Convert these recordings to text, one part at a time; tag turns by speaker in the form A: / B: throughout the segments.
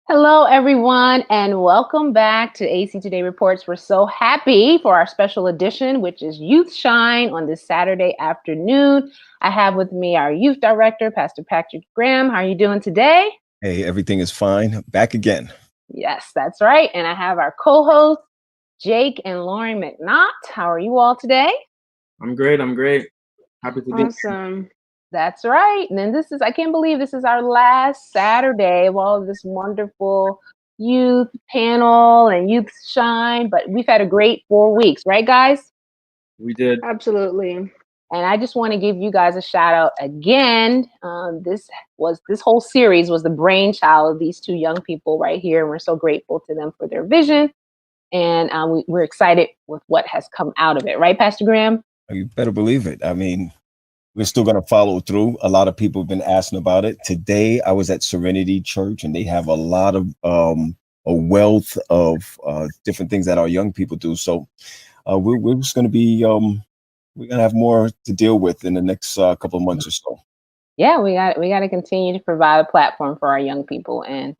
A: Hello, everyone, and welcome back to AC Today Reports. We're so happy for our special edition, which is Youth Shine on this Saturday afternoon. I have with me our youth director, Pastor Patrick Graham. How are you doing today?
B: Hey, everything is fine. Back again.
A: Yes, that's right. And I have our co-hosts, Jake and Lauren McNaught. How are you all today?
C: I'm great. Happy to be here.
A: Awesome. That's right. And then I can't believe this is our last Saturday of all of this wonderful youth panel and youth shine. But we've had a great 4 weeks, right, guys?
C: We did.
A: Absolutely. And I just want to give you guys a shout out again. This whole series was the brainchild of these two young people right here. And we're so grateful to them for their vision. And we're excited with what has come out of it. Right, Pastor Graham?
B: You better believe it. I mean, we're still going to follow through. A lot of people have been asking about it. Today, I was at Serenity Church, and they have a lot of a wealth of different things that our young people do. So we're just going to be we're going to have more to deal with in the next couple of months or so.
A: Yeah, we got to continue to provide a platform for our young people, and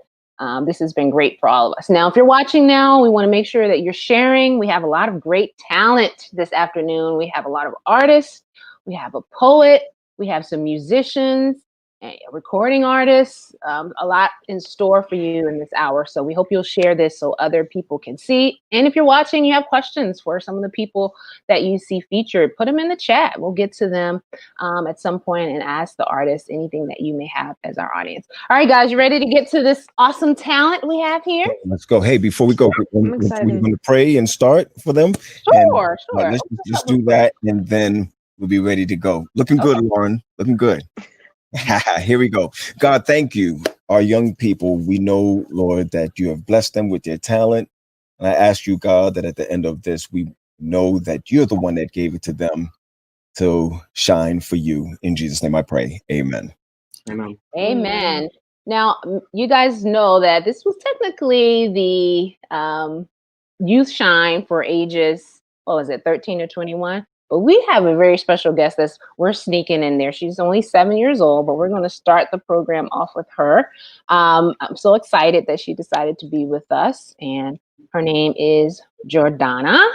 A: this has been great for all of us. Now, if you're watching now, we want to make sure that you're sharing. We have a lot of great talent this afternoon. We have a lot of artists. We have a poet. We have some musicians, recording artists, a lot in store for you in this hour. So we hope you'll share this so other people can see. And if you're watching, you have questions for some of the people that you see featured, put them in the chat. We'll get to them at some point and ask the artists anything that you may have as our audience. All right, guys, you ready to get to this awesome talent we have here?
B: Let's go. Hey, before we go, we're going to pray and start for them.
A: Sure.
B: Let's do that, and then we'll be ready to go. Looking good, Lauren. Looking good. Here we go. God, thank you. Our young people, we know, Lord, that you have blessed them with their talent. And I ask you, God, that at the end of this, we know that you're the one that gave it to them to shine for you. In Jesus' name I pray. Amen.
A: Amen. Now, you guys know that this was technically the youth shine for ages, 13 to 21? But we have a very special guest we're sneaking in there. She's only 7 years old, but we're going to start the program off with her. I'm so excited that she decided to be with us, and her name is Jordana.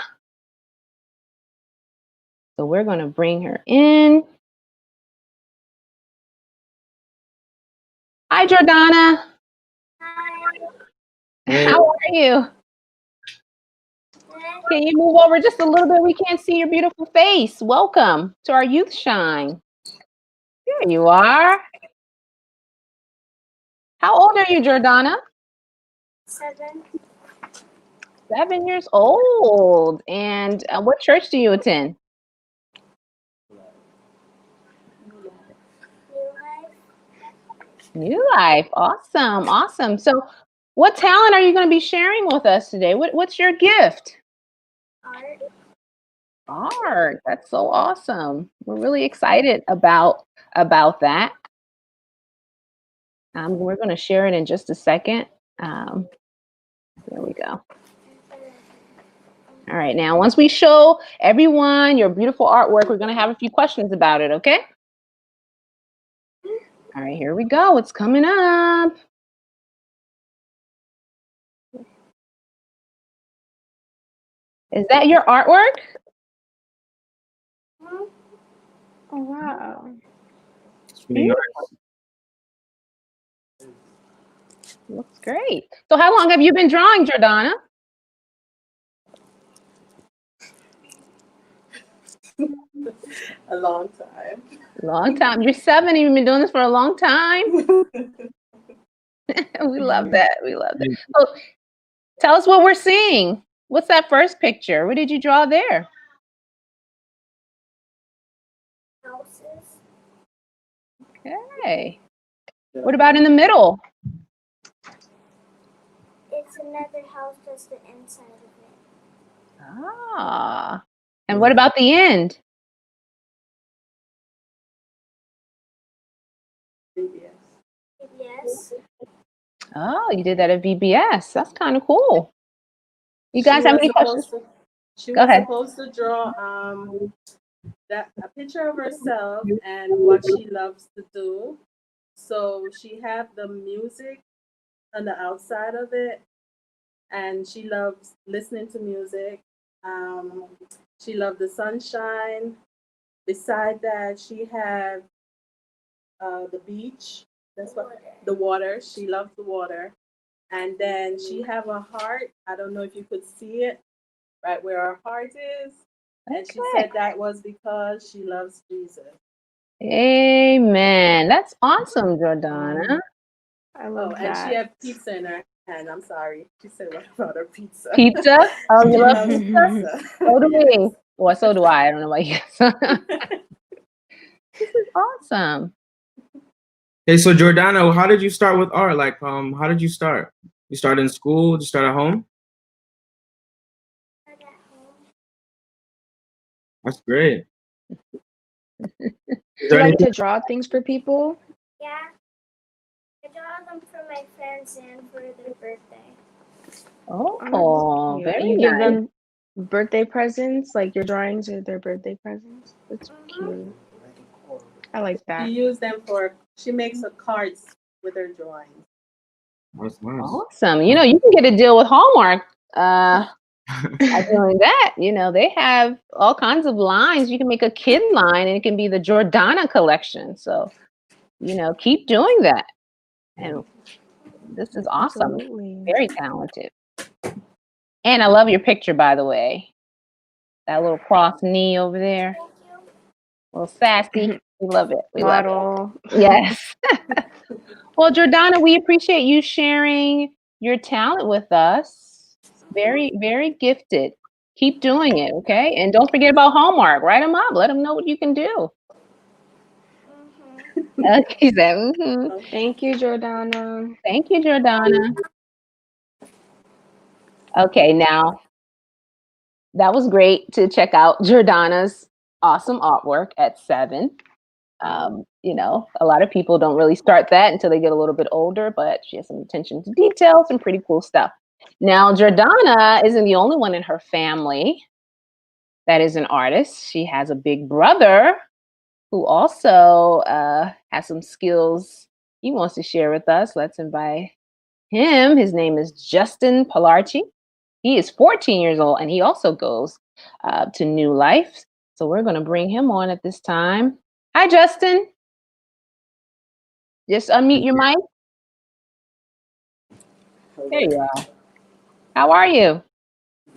A: So we're going to bring her in. Hi, Jordana.
D: Hi.
A: How are you? Can you move over just a little bit? We can't see your beautiful face. Welcome to our Youth Shine. There you are. How old are you, Jordana?
D: 7.
A: 7 years old. And what church do you attend? New Life. Awesome. So what talent are you going to be sharing with us today? What's your gift? Art. That's so awesome. We're really excited about that. We're going to share it in just a second. There we go. All right. Now, once we show everyone your beautiful artwork, we're going to have a few questions about it. Okay. All right. Here we go. It's coming up. Is that your artwork?
D: Oh, wow.
C: It's really nice.
A: Looks great. So how long have you been drawing, Jordana?
E: A long time.
A: Long time. You're 7 and you've been doing this for a long time. We love that. So tell us what we're seeing. What's that first picture? What did you draw there?
D: Houses.
A: Okay. What about in the middle?
D: It's another house, just the inside of it.
A: Ah. And what about the end?
D: Yes.
A: Oh, you did that at VBS. That's kind of cool. You guys have any questions?
E: She
A: Go
E: was
A: ahead.
E: supposed to draw a picture of herself and what she loves to do. So she had the music on the outside of it, and she loves listening to music. She loved the sunshine. Beside that, she had the beach. That's what the water. She loves the water. And then she have a heart. I don't know if you could see it, right where her heart is. And she
A: Okay.
E: said that was because she loves Jesus.
A: Amen. That's awesome, Jordana.
F: I
E: Oh,
F: love
E: and she
F: that.
E: had pizza in her hand. I'm sorry. She said what about her pizza?
A: Pizza? Oh, you
E: She
A: love
E: loves
A: pizza?
E: pizza.
A: So do we.
E: Yes.
A: Well, so do I. I don't know about you. This is awesome.
C: Hey, so Jordana, how did you start with art? Like, how did you start? You started in school? Did you start at home?
D: At home.
C: That's great. Is
F: Do you
C: there
F: like
C: anything?
F: to draw things for people?
D: Yeah. I draw them for my friends and for their birthday.
A: Oh,
F: Cute.
A: very
F: You give
A: nice.
F: them birthday presents, like your drawings are their birthday presents. That's cute. I like
E: She
F: that.
E: used them for. She makes her cards with her drawings.
C: That's nice.
A: Awesome. You know, you can get a deal with Hallmark by doing that. You know, they have all kinds of lines. You can make a kid line and it can be the Jordana collection. So, you know, keep doing that. And this is awesome.
F: Absolutely.
A: Very talented. And I love your picture, by the way. That little cross knee over there.
D: Thank you.
A: A little sassy. We love it. We love it.
F: Model.
A: Yes. Well, Jordana, we appreciate you sharing your talent with us. Very, very gifted. Keep doing it, okay? And don't forget about Hallmark. Write them up. Let them know what you can do. Okay, he said, mhm.
F: Thank you, Jordana.
A: Thank you, Jordana. Okay, now that was great to check out Jordana's awesome artwork at 7. You know, a lot of people don't really start that until they get a little bit older, but she has some attention to detail, some pretty cool stuff. Now, Jordana isn't the only one in her family that is an artist. She has a big brother who also has some skills he wants to share with us. Let's invite him. His name is Justin Pilarchi. He is 14 years old and he also goes to New Life. So we're going to bring him on at this time. Hi, Justin. Just unmute your mic. There you are. How are you?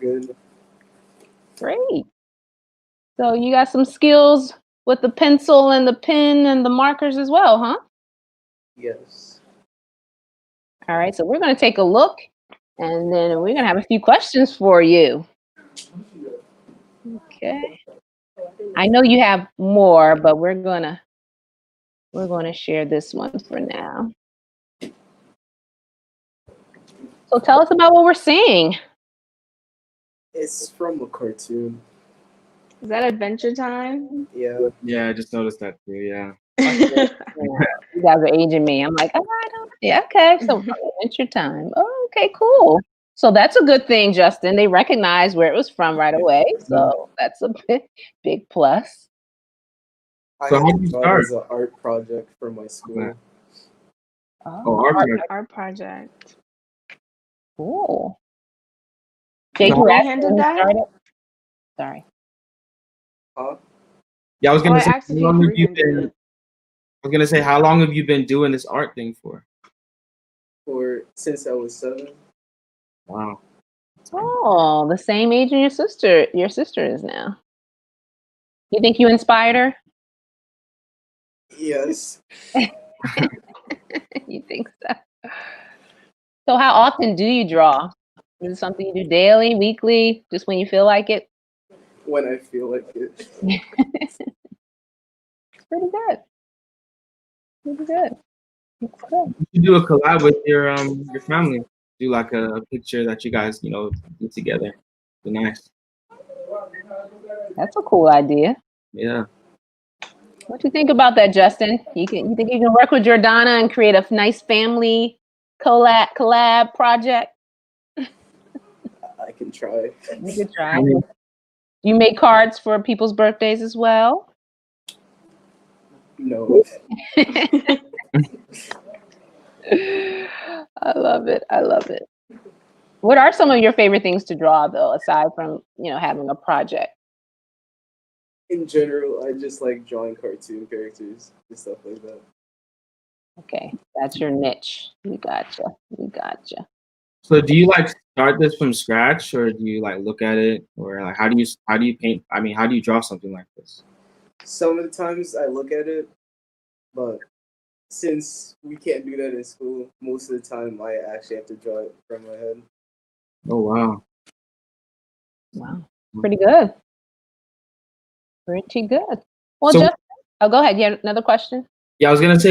G: Good.
A: Great. So you got some skills with the pencil and the pen and the markers as well, huh?
G: Yes.
A: All right, so we're going to take a look and then we're going to have a few questions for you. Okay. I know you have more, but we're going to share this one for now. So tell us about what we're seeing.
G: It's from a cartoon.
F: Is that Adventure Time?
G: Yeah.
C: Yeah, I just noticed that too. Yeah.
A: You guys are aging me. I'm like, oh, I don't. Yeah, okay. So Adventure Time. Oh, okay, cool. So that's a good thing, Justin. They recognize where it was from right away. So that's a big plus.
C: So
G: I
C: how
G: had
C: did you
G: to draw
C: start?
G: it as an art project for my school.
C: Okay.
A: Oh,
C: art project.
F: Art project.
A: cool. Jake,
C: So
A: you
F: They
A: asked
F: handed
A: when you
F: that?
A: started? Sorry.
G: Huh?
C: Yeah, I was
F: Oh,
C: gonna
F: I
C: say,
F: asked
C: how
F: if you
C: long have you
F: freehanded
C: been?
F: it.
C: I was gonna say, how long have you been doing this art thing for?
G: Since I was 7.
C: Wow.
A: Oh, the same age as your sister is now. You think you inspired her?
G: Yes.
A: You think so? So how often do you draw? Is it something you do daily, weekly, just when you feel like it?
G: When I feel like it.
A: It's pretty good. Pretty good. It's good.
C: You should do a collab with your family. Do like a picture that you guys do together. Be nice.
A: That's a cool idea.
C: Yeah.
A: What do you think about that, Justin? You think you can work with Jordana and create a nice family collab project?
G: I can try.
A: You could try. You make cards for people's birthdays as well?
G: No.
A: I love it. I love it. What are some of your favorite things to draw, though, aside from having a project?
G: In general, I just like drawing cartoon characters and stuff like that.
A: Okay, that's your niche. We gotcha. We gotcha.
C: So do you like start this from scratch, or do you like look at it, or like how do you paint? I mean, how do you draw something like this?
G: Some of the times I look at it, but since we can't do that in school, most of the time I actually have to draw it from my head.
C: Oh wow.
A: Wow, pretty good. Pretty good. Well,
C: So-
A: go ahead. You have another question?
C: Yeah, I was gonna say,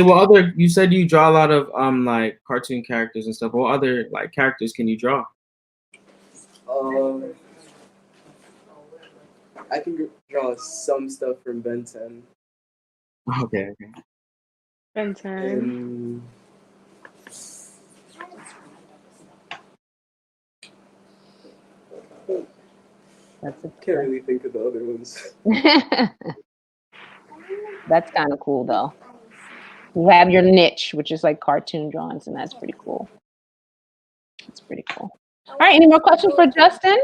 C: you said you draw a lot of like cartoon characters and stuff. What other like characters can you draw?
G: I can draw some stuff from Ben 10.
C: Okay.
F: Ben 10.
G: And can't really think of the other ones.
A: That's kind of cool, though. You have your niche, which is like cartoon drawings, and that's pretty cool. That's pretty cool. All right, any more questions for Justin?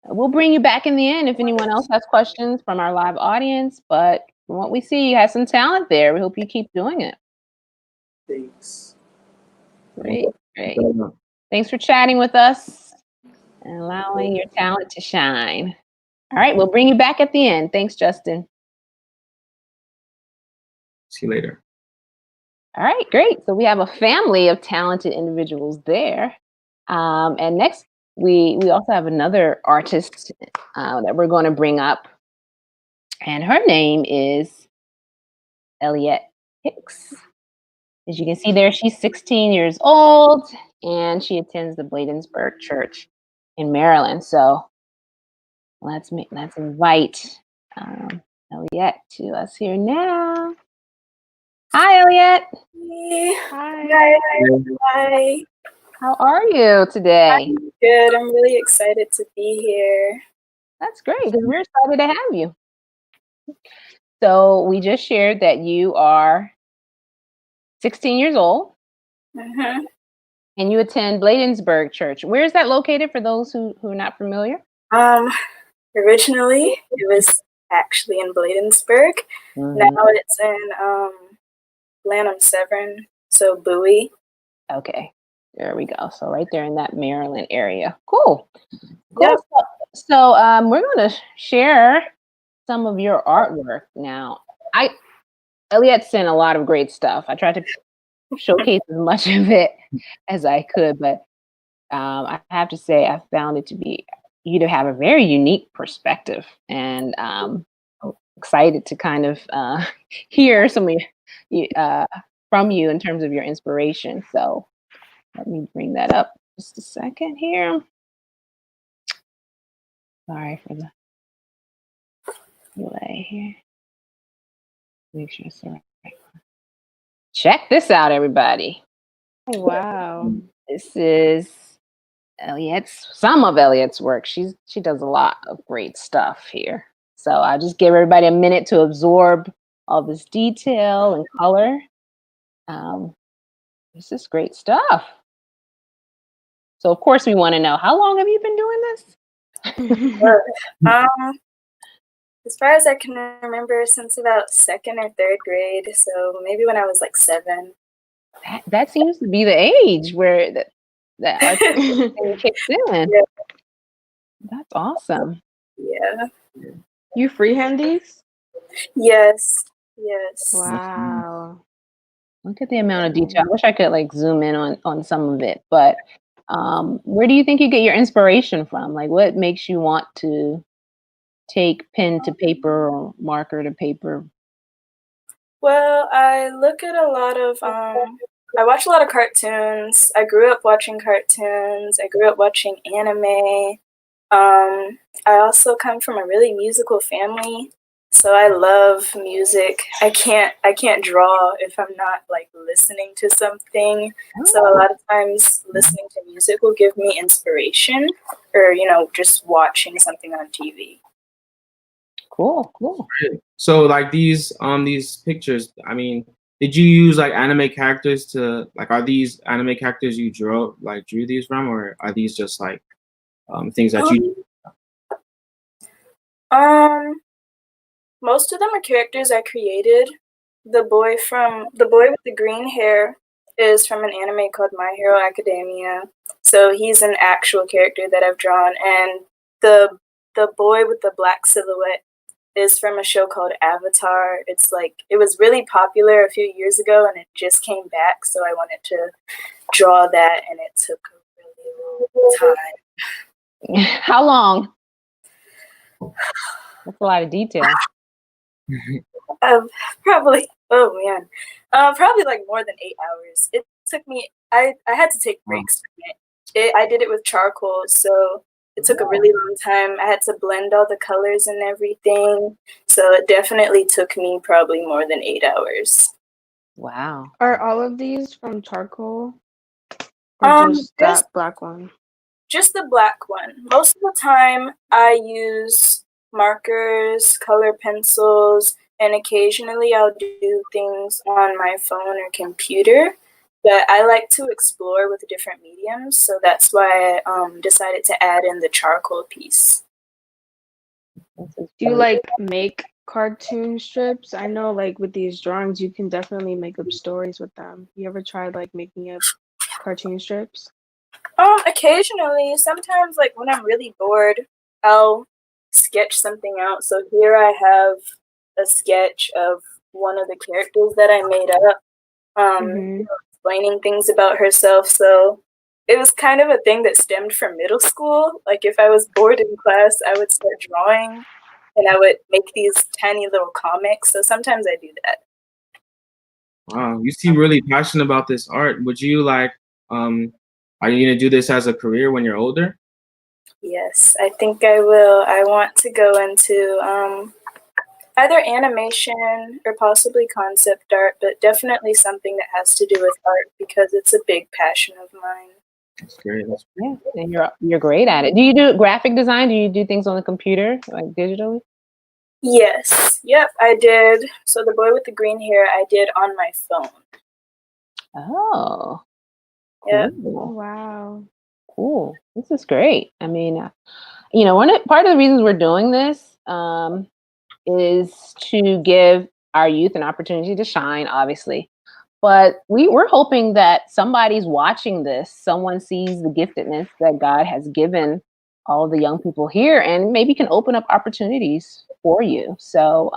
A: We'll bring you back in the end if anyone else has questions from our live audience, but from what we see, you have some talent there. We hope you keep doing it.
G: Thanks.
A: Great. Thanks for chatting with us and allowing your talent to shine. All right, we'll bring you back at the end. Thanks, Justin.
C: See you later.
A: All right, great. So we have a family of talented individuals there. And next, we also have another artist that we're going to bring up. And her name is Elliot Hicks. As you can see there, she's 16 years old, and she attends the Bladensburg Church in Maryland. So let's invite Elliot to us here now. Hi, Elliot.
H: Hi.
A: How are you today?
H: I'm good. I'm really excited to be here.
A: That's great, because we're excited to have you. So we just shared that you are 16 years old,
H: Mm-hmm.
A: and you attend Bladensburg Church. Where is that located for those who are not familiar?
H: Originally, it was actually in Bladensburg.
A: Mm-hmm.
H: Now it's in Lanham Severn, so Bowie.
A: Okay, there we go. So right there in that Maryland area. Cool.
H: Yep.
A: So we're going to share some of your artwork now. Elliot sent a lot of great stuff. I tried to showcase as much of it as I could, but I have to say I found it to be you to have a very unique perspective, and I'm excited to kind of hear some of from you in terms of your inspiration. So let me bring that up just a second here. Sorry for the delay here. Make sure it's the right one. Check this out, everybody.
F: Oh, wow.
A: This is some of Elliot's work. She does a lot of great stuff here. So I'll just give everybody a minute to absorb all this detail and color. This is great stuff. So of course we want to know, how long have you been doing this?
H: As far as I can remember, since about 2nd or 3rd grade. So maybe when I was like 7.
A: That seems to be the age where that artistic thing kicks in.
H: Yeah.
A: That's awesome.
H: Yeah.
F: You freehand these?
H: Yes.
F: Wow.
A: Look at the amount of detail. I wish I could like zoom in on some of it, but where do you think you get your inspiration from? Like, what makes you want to take pen to paper or marker to paper?
H: Well, I look at a lot of, I watch a lot of cartoons. I grew up watching cartoons. I grew up watching anime. I also come from a really musical family, so I love music. I can't draw if I'm not like listening to something. So a lot of times listening to music will give me inspiration, or just watching something on TV.
A: Cool.
C: So like these pictures, I mean, did you use like anime characters to like? Are these anime characters you drew these from, or are these just like things that you?
H: Most of them are characters I created. The boy with the green hair is from an anime called My Hero Academia. So he's an actual character that I've drawn, and the boy with the black silhouette is from a show called Avatar. It's like it was really popular a few years ago and it just came back, so I wanted to draw that and it took a really long time.
A: How long? That's a lot of detail.
H: Probably probably like more than 8 hours. It took me I had to take breaks from it. I did it with charcoal, so it took a really long time. I had to blend all the colors and everything. So it definitely took me probably more than 8 hours.
A: Wow.
F: Are all of these from charcoal? Or just that black one?
H: Just the black one. Most of the time I use markers, color pencils, and occasionally I'll do things on my phone or computer. But I like to explore with different mediums, so that's why I decided to add in the charcoal piece.
F: Do you like make cartoon strips? I know like with these drawings, you can definitely make up stories with them. You ever tried like making up cartoon strips?
H: Occasionally. Sometimes like when I'm really bored, I'll sketch something out. So here I have a sketch of one of the characters that I made up. Explaining things about herself. So it was kind of a thing that stemmed from middle school. Like if I was bored in class, I would start drawing and I would make these tiny little comics. So sometimes I do that.
C: Wow, you seem really passionate about this art. Would you like, are you gonna do this as a career when you're older?
H: Yes, I think I will. I want to go into either animation or possibly concept art, but definitely something that has to do with art because it's a big passion of mine.
C: That's great.
A: Yeah, and you're great at it. Do you do graphic design? Do you do things on the computer, like digitally?
H: Yes. Yep, I did. So the boy with the green hair, I did on my phone.
A: Oh.
H: Yeah.
A: Cool.
F: Wow.
A: Cool. This is great. I mean, part of the reasons we're doing this is to give our youth an opportunity to shine, obviously. But we're hoping that somebody's watching this, someone sees the giftedness that God has given all the young people here and maybe can open up opportunities for you. So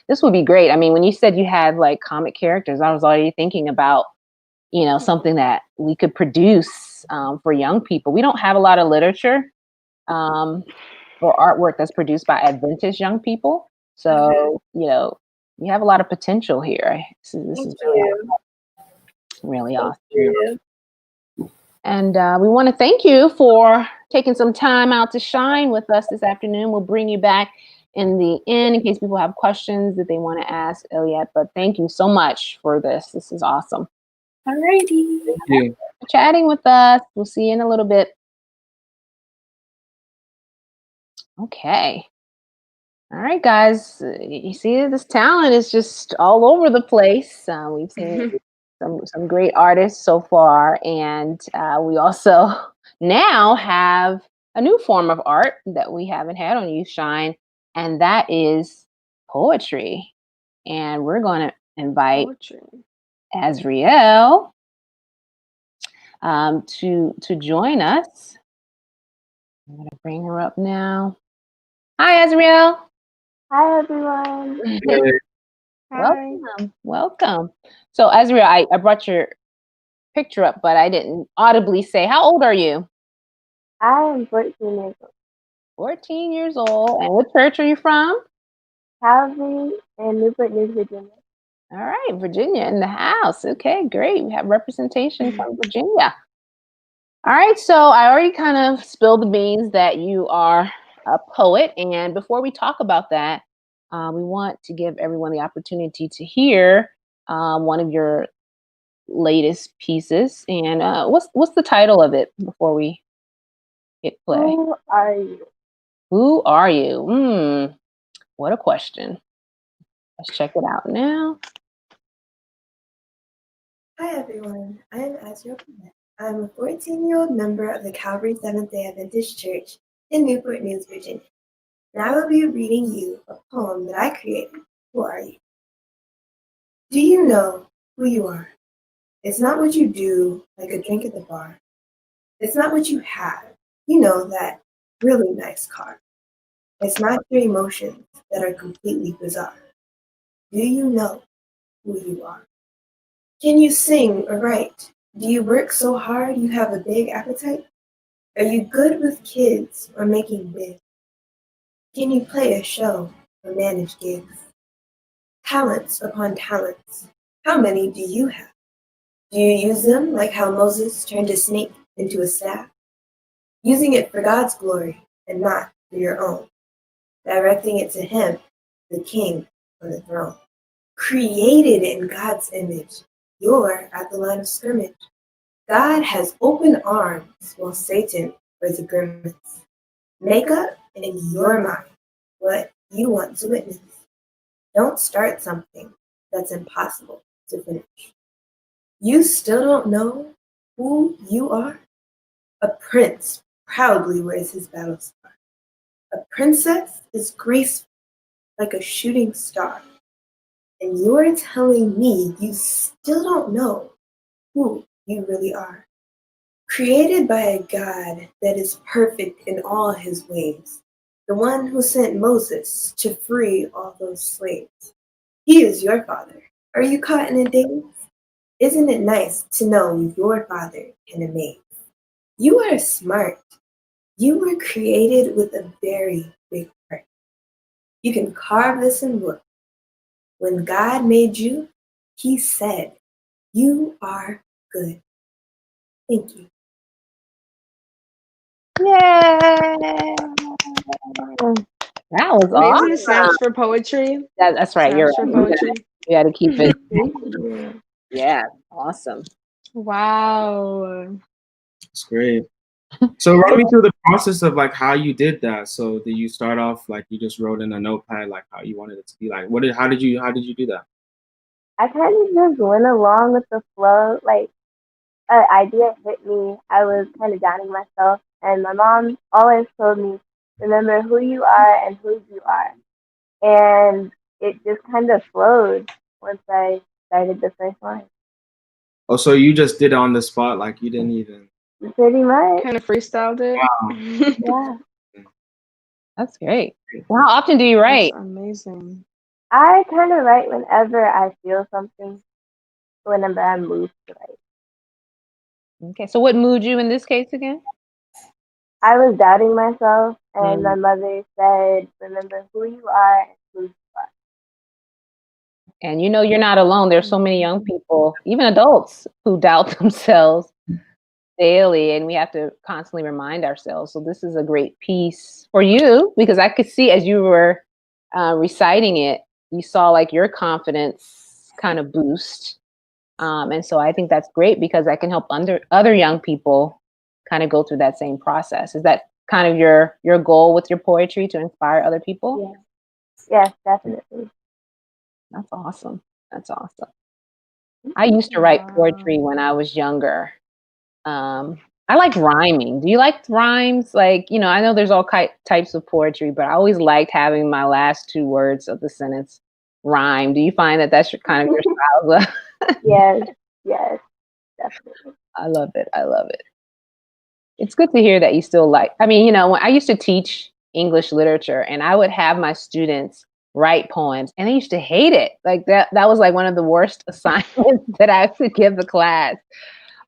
A: this would be great. I mean, when you said you had like comic characters, I was already thinking about, something that we could produce for young people. We don't have a lot of literature or artwork that's produced by Adventist young people. So, you have a lot of potential here. This is really awesome. And we want to thank you for taking some time out to shine with us this afternoon. We'll bring you back in the end in case people have questions that they want to ask Eliot. But thank you so much for this. This is awesome.
H: Alrighty.
C: Thank you
A: for chatting with us. We'll see you in a little bit. Okay. All right, guys. You see, this talent is just all over the place. We've seen some great artists so far, and we also now have a new form of art that we haven't had on Youth Shine, and that is poetry. And we're going to invite Azriel to join us. I'm going to bring her up now. Hi, Azriel.
D: Hi, everyone.
A: Welcome. So, Azriel, I brought your picture up, but I didn't audibly say, how old are you?
D: I am 14 years old.
A: 14 years old. And what church are you from?
D: Calvary in Newport News, Virginia.
A: All right, Virginia in the house. Okay, great. We have representation from Virginia. All right, so I already kind of spilled the beans that you are a poet. And before we talk about that, we want to give everyone the opportunity to hear one of your latest pieces. And what's the title of it before we hit play?
D: Who are you?
A: Who are you? What a question. Let's check it out now.
I: Hi everyone, I am Azrael Burnett. I'm a 14-year-old member of the Calvary Seventh-day Adventist Church in Newport News, Virginia. And I will be reading you a poem that I created. Who are you? Do you know who you are? It's not what you do, like a drink at the bar. It's not what you have, you know, that really nice car. It's not your emotions that are completely bizarre. Do you know who you are? Can you sing or write? Do you work so hard you have a big appetite? Are you good with kids or making bids? Can you play a show or manage gigs? Talents upon talents. How many do you have? Do you use them like how Moses turned a snake into a staff? Using it for God's glory and not for your own. Directing it to Him, the King on the throne. Created in God's image, you're at the line of scrimmage. God has open arms while Satan wears a grimace. Make up in your mind what you want to witness. Don't start something that's impossible to finish. You still don't know who you are? A prince proudly wears his battle scar. A princess is graceful like a shooting star. And you're telling me you still don't know who you really are. Created by a God that is perfect in all his ways, the one who sent Moses to free all those slaves. He is your father. Are you caught in a daze? Isn't it nice to know your father can amaze? You are smart. You were created with a very big heart. You can carve this in wood. When God made you, he said, you are good. Thank you.
A: Yay! That was
F: Amazing.
A: awesome.
F: Snaps for poetry.
A: That's right. You're
F: Snaps for
A: right.
F: poetry.
A: You got to keep it.
F: Thank you.
A: Yeah, awesome.
F: Wow.
C: It's great. So run me through the process of like how you did that. So did you start off like you just wrote in a notepad like how you wanted it to be like? How did you do that?
J: I kind of just went along with the flow. Like, an idea hit me. I was kind of doubting myself, and my mom always told me, remember who you are and whose you are. And it just kind of flowed once I started the first line.
C: Oh, so you just did it on the spot, like you didn't even.
J: Pretty much.
F: Kind of freestyled it.
J: Yeah.
A: That's great. Well, how often do you write?
F: That's amazing.
J: I kind of write whenever I feel something, whenever I'm moved to write.
A: Okay, so what moved you in this case again?
J: I was doubting myself, and my mother said, remember who you are and whose you are.
A: And you know, you're not alone. There's so many young people, even adults, who doubt themselves daily, and we have to constantly remind ourselves. So this is a great piece for you, because I could see as you were reciting it, you saw like your confidence kind of boost. And so I think that's great, because that can help other young people kind of go through that same process. Is that kind of your goal with your poetry, to inspire other people?
J: Yes, definitely.
A: That's awesome. That's awesome. I used to write poetry when I was younger. I like rhyming. Do you like rhymes? Like, you know, I know there's all types of poetry, but I always liked having my last two words of the sentence rhyme. Do you find that that's kind of your style?
J: Yes, definitely.
A: I love it. I love it. It's good to hear that you still like, I mean, you know, when I used to teach English literature, and I would have my students write poems, and they used to hate it. Like that was like one of the worst assignments that I could give the class.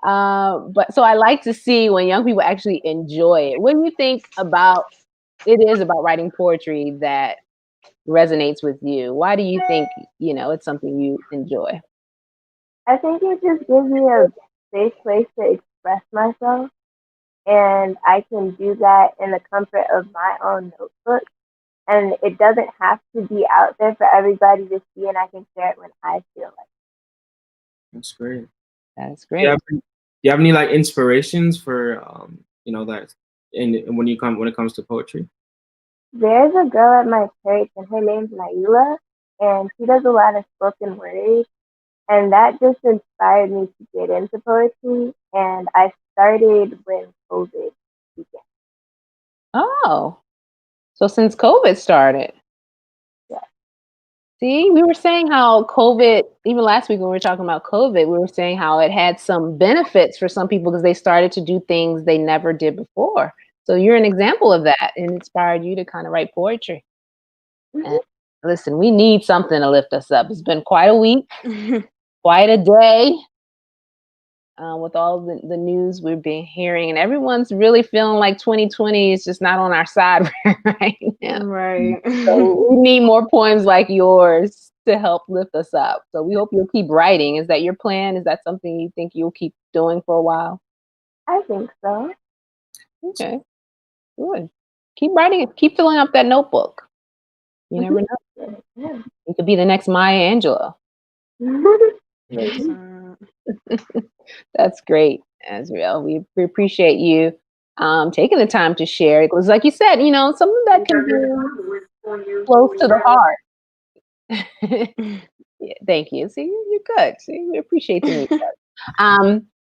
A: But so I like to see when young people actually enjoy it. What do you think about it is about writing poetry that resonates with you? Why do you think, you know, it's something you enjoy?
J: I think it just gives me a safe place to express myself, and I can do that in the comfort of my own notebook. And it doesn't have to be out there for everybody to see, and I can share it when I feel like it.
C: That's great.
A: That's great.
C: Do you have any like inspirations for you know, that when it comes to poetry?
J: There's a girl at my church, and her name's Naila, and she does a lot of spoken word. And that just inspired me to get into poetry. And I started when COVID began.
A: Oh, so since COVID started.
J: Yeah.
A: See, we were saying how COVID, even last week when we were talking about COVID, we were saying how it had some benefits for some people because they started to do things they never did before. So you're an example of that. It inspired you to kind of write poetry. And listen, we need something to lift us up. It's been quite a week, quite a day with all the news we've been hearing. And everyone's really feeling like 2020 is just not on our side right now.
F: Right.
A: So we need more poems like yours to help lift us up. So we hope you'll keep writing. Is that your plan? Is that something you think you'll keep doing for a while?
J: I think so.
A: Okay, good. Keep writing it. Keep filling up that notebook. You never know.
J: Yeah.
A: You could be the next Maya Angelou. That's great, Azriel. We appreciate you taking the time to share. Because like you said, you know, something that can be close to the heart. Yeah, thank you. See, you're good. See, we appreciate the news.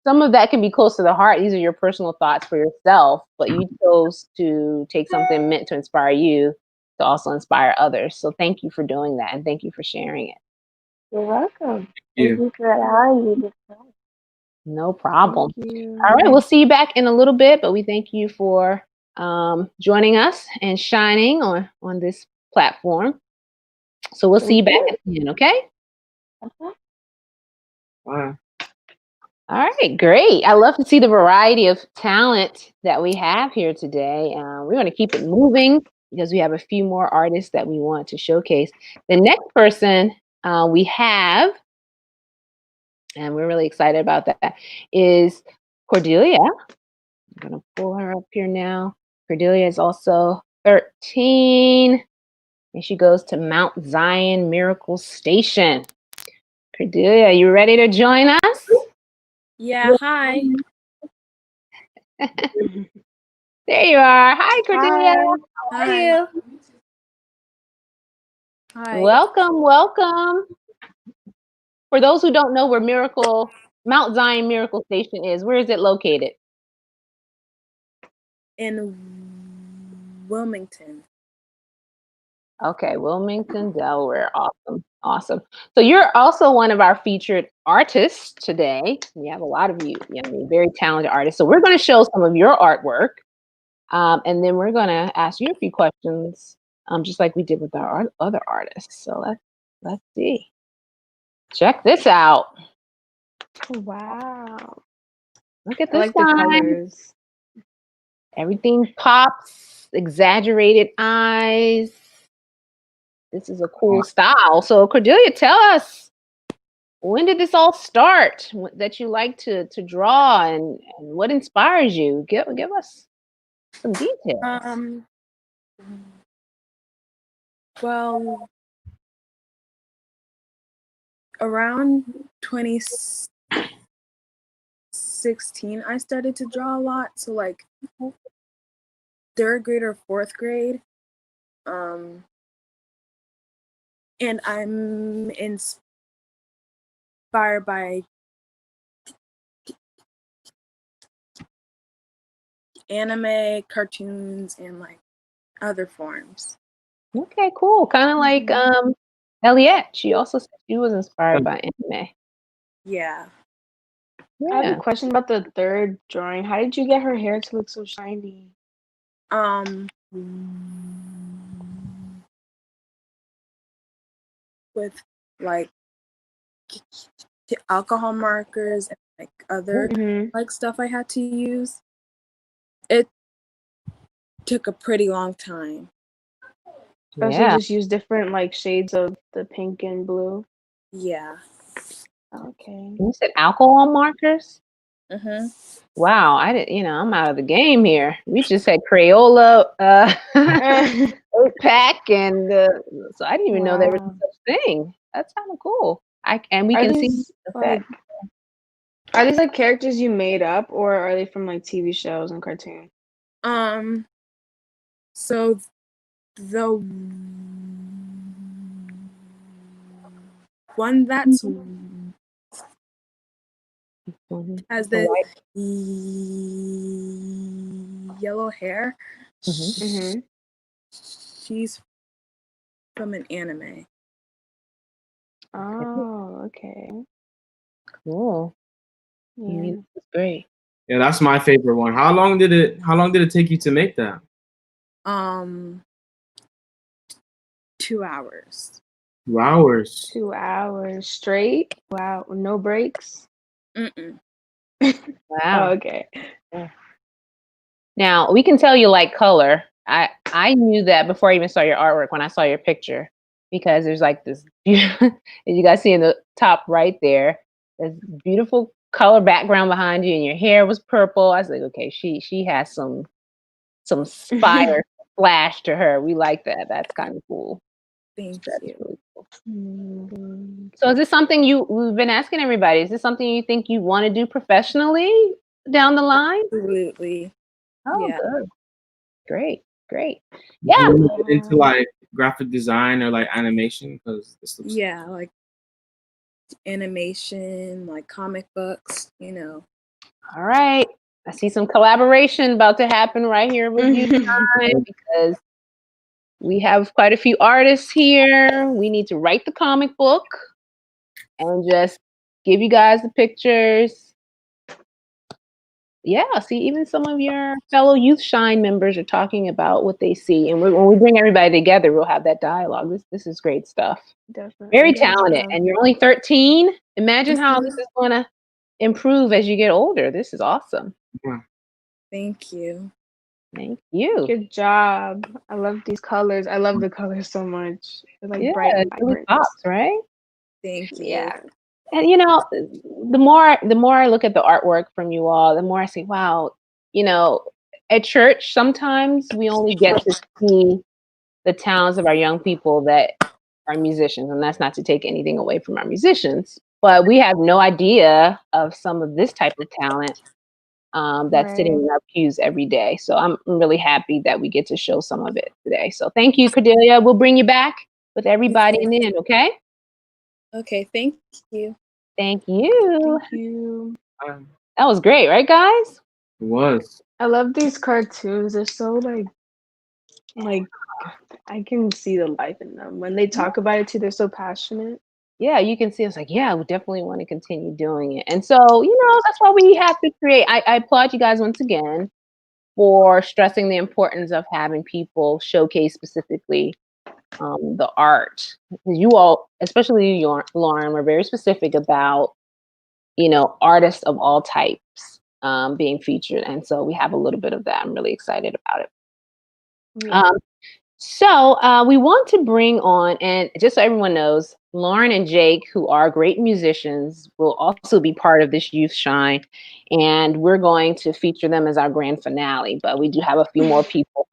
A: Some of that can be close to the heart. These are your personal thoughts for yourself, but you chose to take something meant to inspire you to also inspire others. So thank you for doing that, and thank you for sharing it.
J: You're welcome.
C: Yeah.
J: Thank you for allowing me this time.
A: No problem.
F: Thank you.
A: All right, we'll see you back in a little bit, but we thank you for joining us and shining on this platform. So we'll see you back at the end, okay?
J: Okay.
C: Wow.
A: All right, great. I love to see the variety of talent that we have here today. We're going to keep it moving because we have a few more artists that we want to showcase. The next person we have, and we're really excited about that, is Cordelia. I'm going to pull her up here now. Cordelia is also 13, and she goes to Mount Zion Miracle Station. Cordelia, you ready to join us?
K: Yeah, hi.
A: There you are. Hi, Cordelia. How are
K: Hi.
A: you?
K: Hi.
A: Welcome, welcome. For those who don't know where Mount Zion Miracle Station is, where is it located?
K: In Wilmington.
A: Okay, Wilmington, Delaware. Awesome, awesome. So you're also one of our featured artists today. We have a lot of you, very talented artists. So we're going to show some of your artwork, and then we're going to ask you a few questions, just like we did with our other artists. So let's see. Check this out.
F: Wow.
A: Look at
F: I
A: this
F: like the
A: one.
F: colors.
A: Everything pops, exaggerated eyes. This is a cool style. So Cordelia, tell us, when did this all start that you like to draw and what inspires you? Give us some details.
K: Well, around 2016, I started to draw a lot. So like 3rd grade or 4th grade. And I'm inspired by anime, cartoons, and like other forms.
A: Okay, cool. Kind of like Elliot. She also said she was inspired by anime.
K: Yeah.
F: I have a question about the 3rd drawing. How did you get her hair to look so shiny?
K: With like alcohol markers and like other like stuff I had to use. It took a pretty long time.
F: Oh, so you just use different like shades of the pink and blue?
K: Yeah.
F: Okay.
A: You said alcohol markers?
K: Mm-hmm.
A: Wow, I didn't, I'm out of the game here. We just had Crayola 8-pack and so I didn't even know there was such thing. That's kind of cool. We can see the effect.
F: Are these like characters you made up or are they from like TV shows and cartoons?
K: So the one that's has
A: The
K: the
A: white.
K: yellow hair.
F: Mm-hmm.
K: She's from an anime.
F: Oh, okay.
A: Cool.
F: Yeah.
A: That's great.
C: Yeah, that's my favorite one. How long did it take you to make that?
K: 2 hours.
C: 2 hours.
F: 2 hours straight. Wow, no breaks.
K: Mm-mm.
F: Oh,
A: Wow.
F: okay.
A: Now we can tell you like color. I knew that before I even saw your artwork when I saw your picture, because there's like this as you guys see in the top right there, this beautiful color background behind you, and your hair was purple. I was like, okay, she has some fire flash to her. We like that. That's kind of cool.
K: Thank
A: That's
K: you.
A: really cool.
F: Mm-hmm.
A: So is this something we've been asking everybody? Is this something you think you want to do professionally down the line?
K: Absolutely.
A: Oh,
K: Yeah.
A: good. Great.
C: Do
A: Yeah.
C: you want to get into like graphic design or like animation? Because this looks
K: Yeah, like animation, like comic books,
A: All right. I see some collaboration about to happen right here with you guys, because we have quite a few artists here. We need to write the comic book and just give you guys the pictures. Yeah, see, even some of your fellow Youth Shine members are talking about what they see. And when we bring everybody together, we'll have that dialogue. This is great stuff.
F: Definitely.
A: Very talented. And you're only 13. Imagine how this
K: Mhm.
A: is going to improve as you get older. This is awesome.
K: Thank you.
A: Thank you.
F: Good job. I love these colors. I love the colors so much. They're like
A: Yeah,
F: bright and
A: it really
F: vibrant.
A: pops, right?
K: Thank you.
F: Yeah.
A: And the more I look at the artwork from you all, the more I say, wow, at church sometimes we only get to see the talents of our young people that are musicians, and that's not to take anything away from our musicians, but we have no idea of some of this type of talent that's sitting in our pews every day. So I'm really happy that we get to show some of it today. So thank you, Cordelia. We'll bring you back with everybody in the end, okay?
K: Okay, thank you.
A: Thank you.
F: Thank you.
A: That was great, right, guys?
C: It was.
F: I love these cartoons. They're so like I can see the life in them. When they talk about it too, they're so passionate.
A: Yeah, you can see it's like, yeah, we definitely want to continue doing it. And so, that's why we have to create. I applaud you guys once again for stressing the importance of having people showcase specifically the art. You all, especially you, Lauren, were very specific about, artists of all types being featured. And so we have a little bit of that. I'm really excited about it.
F: Yeah.
A: So we want to bring on, and just so everyone knows, Lauren and Jake, who are great musicians, will also be part of this Youth Shine, and we're going to feature them as our grand finale. But we do have a few more people.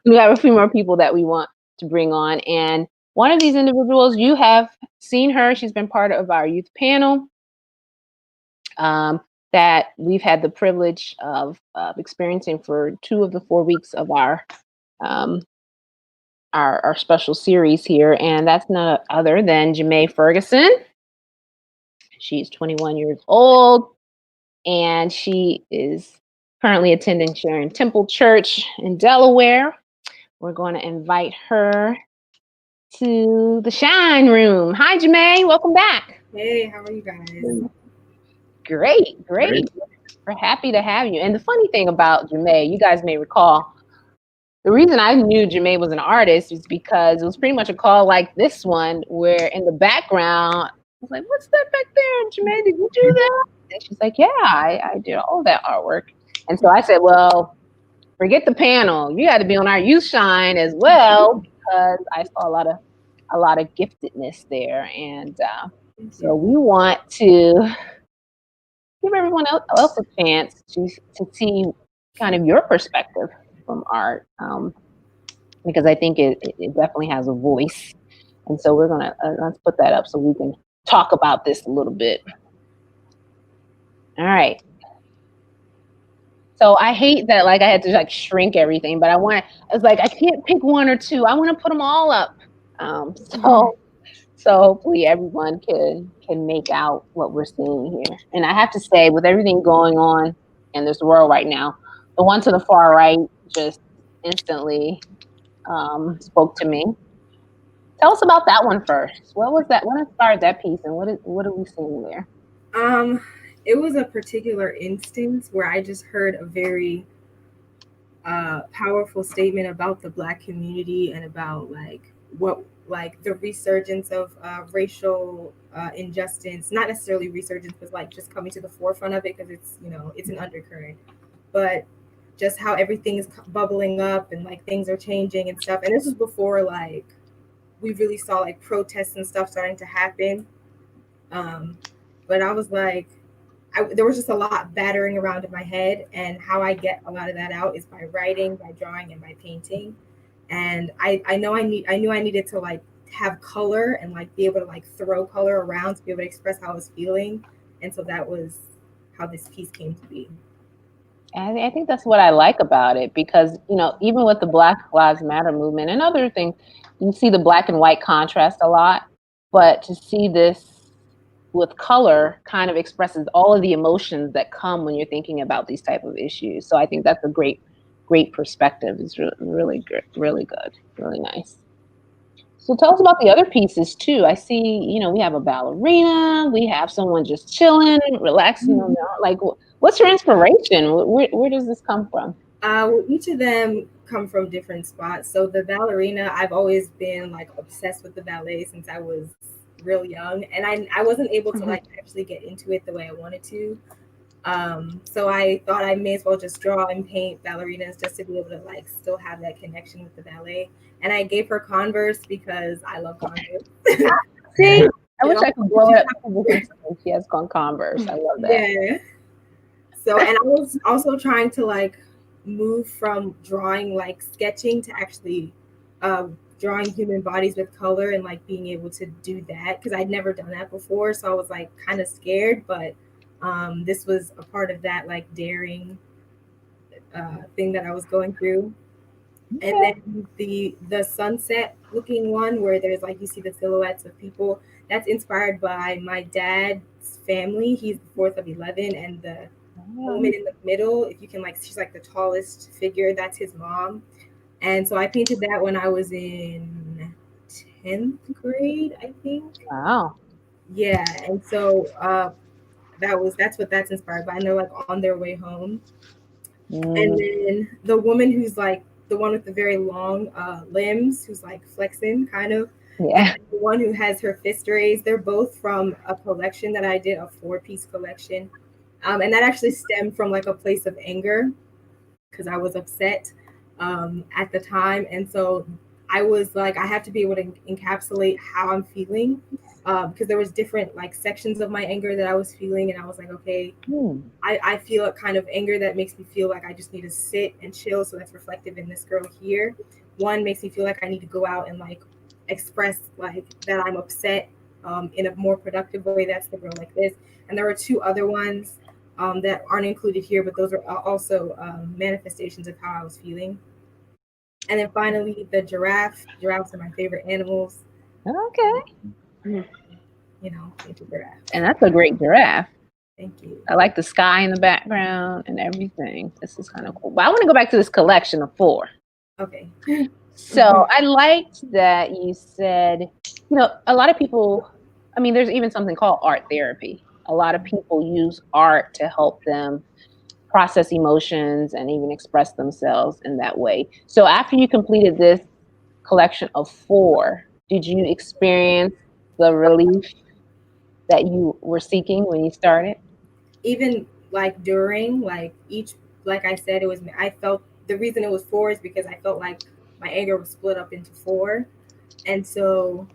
A: We have a few more people that we want to bring on, and one of these individuals, you have seen her. She's been part of our youth panel that we've had the privilege of experiencing for 2 of the 4 weeks of our special series here, and that's none other than Jamae Ferguson. She's 21 years old, and she is currently attending Sharon Temple Church in Delaware. We're going to invite her to the Shine Room. Hi, Jamae. Welcome back.
L: Hey, how are you guys?
A: Great. We're happy to have you. And the funny thing about Jamae, you guys may recall, the reason I knew Jamae was an artist is because it was pretty much a call like this one, where in the background, I was like, what's that back there? Jamae, did you do that? And she's like, yeah, I did all of that artwork. And so I said, well, forget the panel. You got to be on our Youth Shine as well, because I saw a lot of giftedness there. And so we want to give everyone else a chance to see kind of your perspective from art, because I think it definitely has a voice. And so we're gonna let's put that up so we can talk about this a little bit. All right. So I hate that I had to shrink everything, but I was like, I can't pick one or two. I want to put them all up. So hopefully everyone can make out what we're seeing here. And I have to say, with everything going on in this world right now, the one to the far right just instantly spoke to me. Tell us about that one first. What was that? What inspired that piece, and what are we seeing there?
L: Um, it was a particular instance where I just heard a very powerful statement about the Black community and about like the resurgence of racial injustice. Not necessarily resurgence, but like just coming to the forefront of it because it's it's an undercurrent, but just how everything is bubbling up and like things are changing and stuff. And this was before like we really saw like protests and stuff starting to happen. Um, but I was like, there was just a lot battering around in my head, and how I get a lot of that out is by writing, by drawing, and by painting. And I knew I needed to like have color and like be able to like throw color around to be able to express how I was feeling. And so that was how this piece came to be.
A: And I think that's what I like about it because, even with the Black Lives Matter movement and other things, you see the black and white contrast a lot. But to see this with color kind of expresses all of the emotions that come when you're thinking about these type of issues. So I think that's a great perspective. It's really good, really good, really nice. So tell us about the other pieces too. I see, we have a ballerina, we have someone just chilling, relaxing. Like, what's your inspiration? Where does this come from?
L: Well, each of them come from different spots. So the ballerina, I've always been like obsessed with the ballet since I was real young, and I wasn't able to like actually get into it the way I wanted to. So I thought I may as well just draw and paint ballerinas just to be able to like still have that connection with the ballet. And I gave her Converse because I love Converse.
A: See, I wish I could blow it up. She has gone Converse. I love that.
L: Yeah. So, and I was also trying to like move from drawing like sketching to actually drawing human bodies with color and like being able to do that because I'd never done that before. So I was like kind of scared, but this was a part of that like daring thing that I was going through. And then the sunset looking one where there's like you see the silhouettes of people, that's inspired by my dad's family. He's the fourth of 11, and the woman in the middle, if you can like, she's like the tallest figure, that's his mom. And so I painted that when I was in 10th grade, I think.
A: Wow.
L: Yeah, and so that's what that's inspired by. And they're like on their way home. And then the woman who's like the one with the very long limbs, who's like flexing kind of.
A: Yeah.
L: And the one who has her fist raised, they're both from a collection that I did, a 4-piece collection. And that actually stemmed from like a place of anger because I was upset at the time. And so I was like, I have to be able to encapsulate how I'm feeling because there was different like sections of my anger that I was feeling. And I was like, okay, I feel a kind of anger that makes me feel like I just need to sit and chill. So that's reflective in this girl here. One makes me feel like I need to go out and like express like that I'm upset in a more productive way. That's the girl like this. And there were 2 other ones that aren't included here, but those are also manifestations of how I was feeling. And then finally, the giraffe. Giraffes are my favorite animals.
A: Okay.
L: It's a giraffe.
A: And that's a great giraffe.
L: Thank you.
A: I like the sky in the background and everything. This is kind of cool. But I want to go back to this collection of 4.
L: Okay.
A: So I liked that you said, a lot of people, there's even something called art therapy. A lot of people use art to help them process emotions and even express themselves in that way. So after you completed this collection of 4, did you experience the relief that you were seeking when you started?
L: Even like during like each, like I said, I felt the reason it was 4 is because I felt like my anger was split up into 4. And so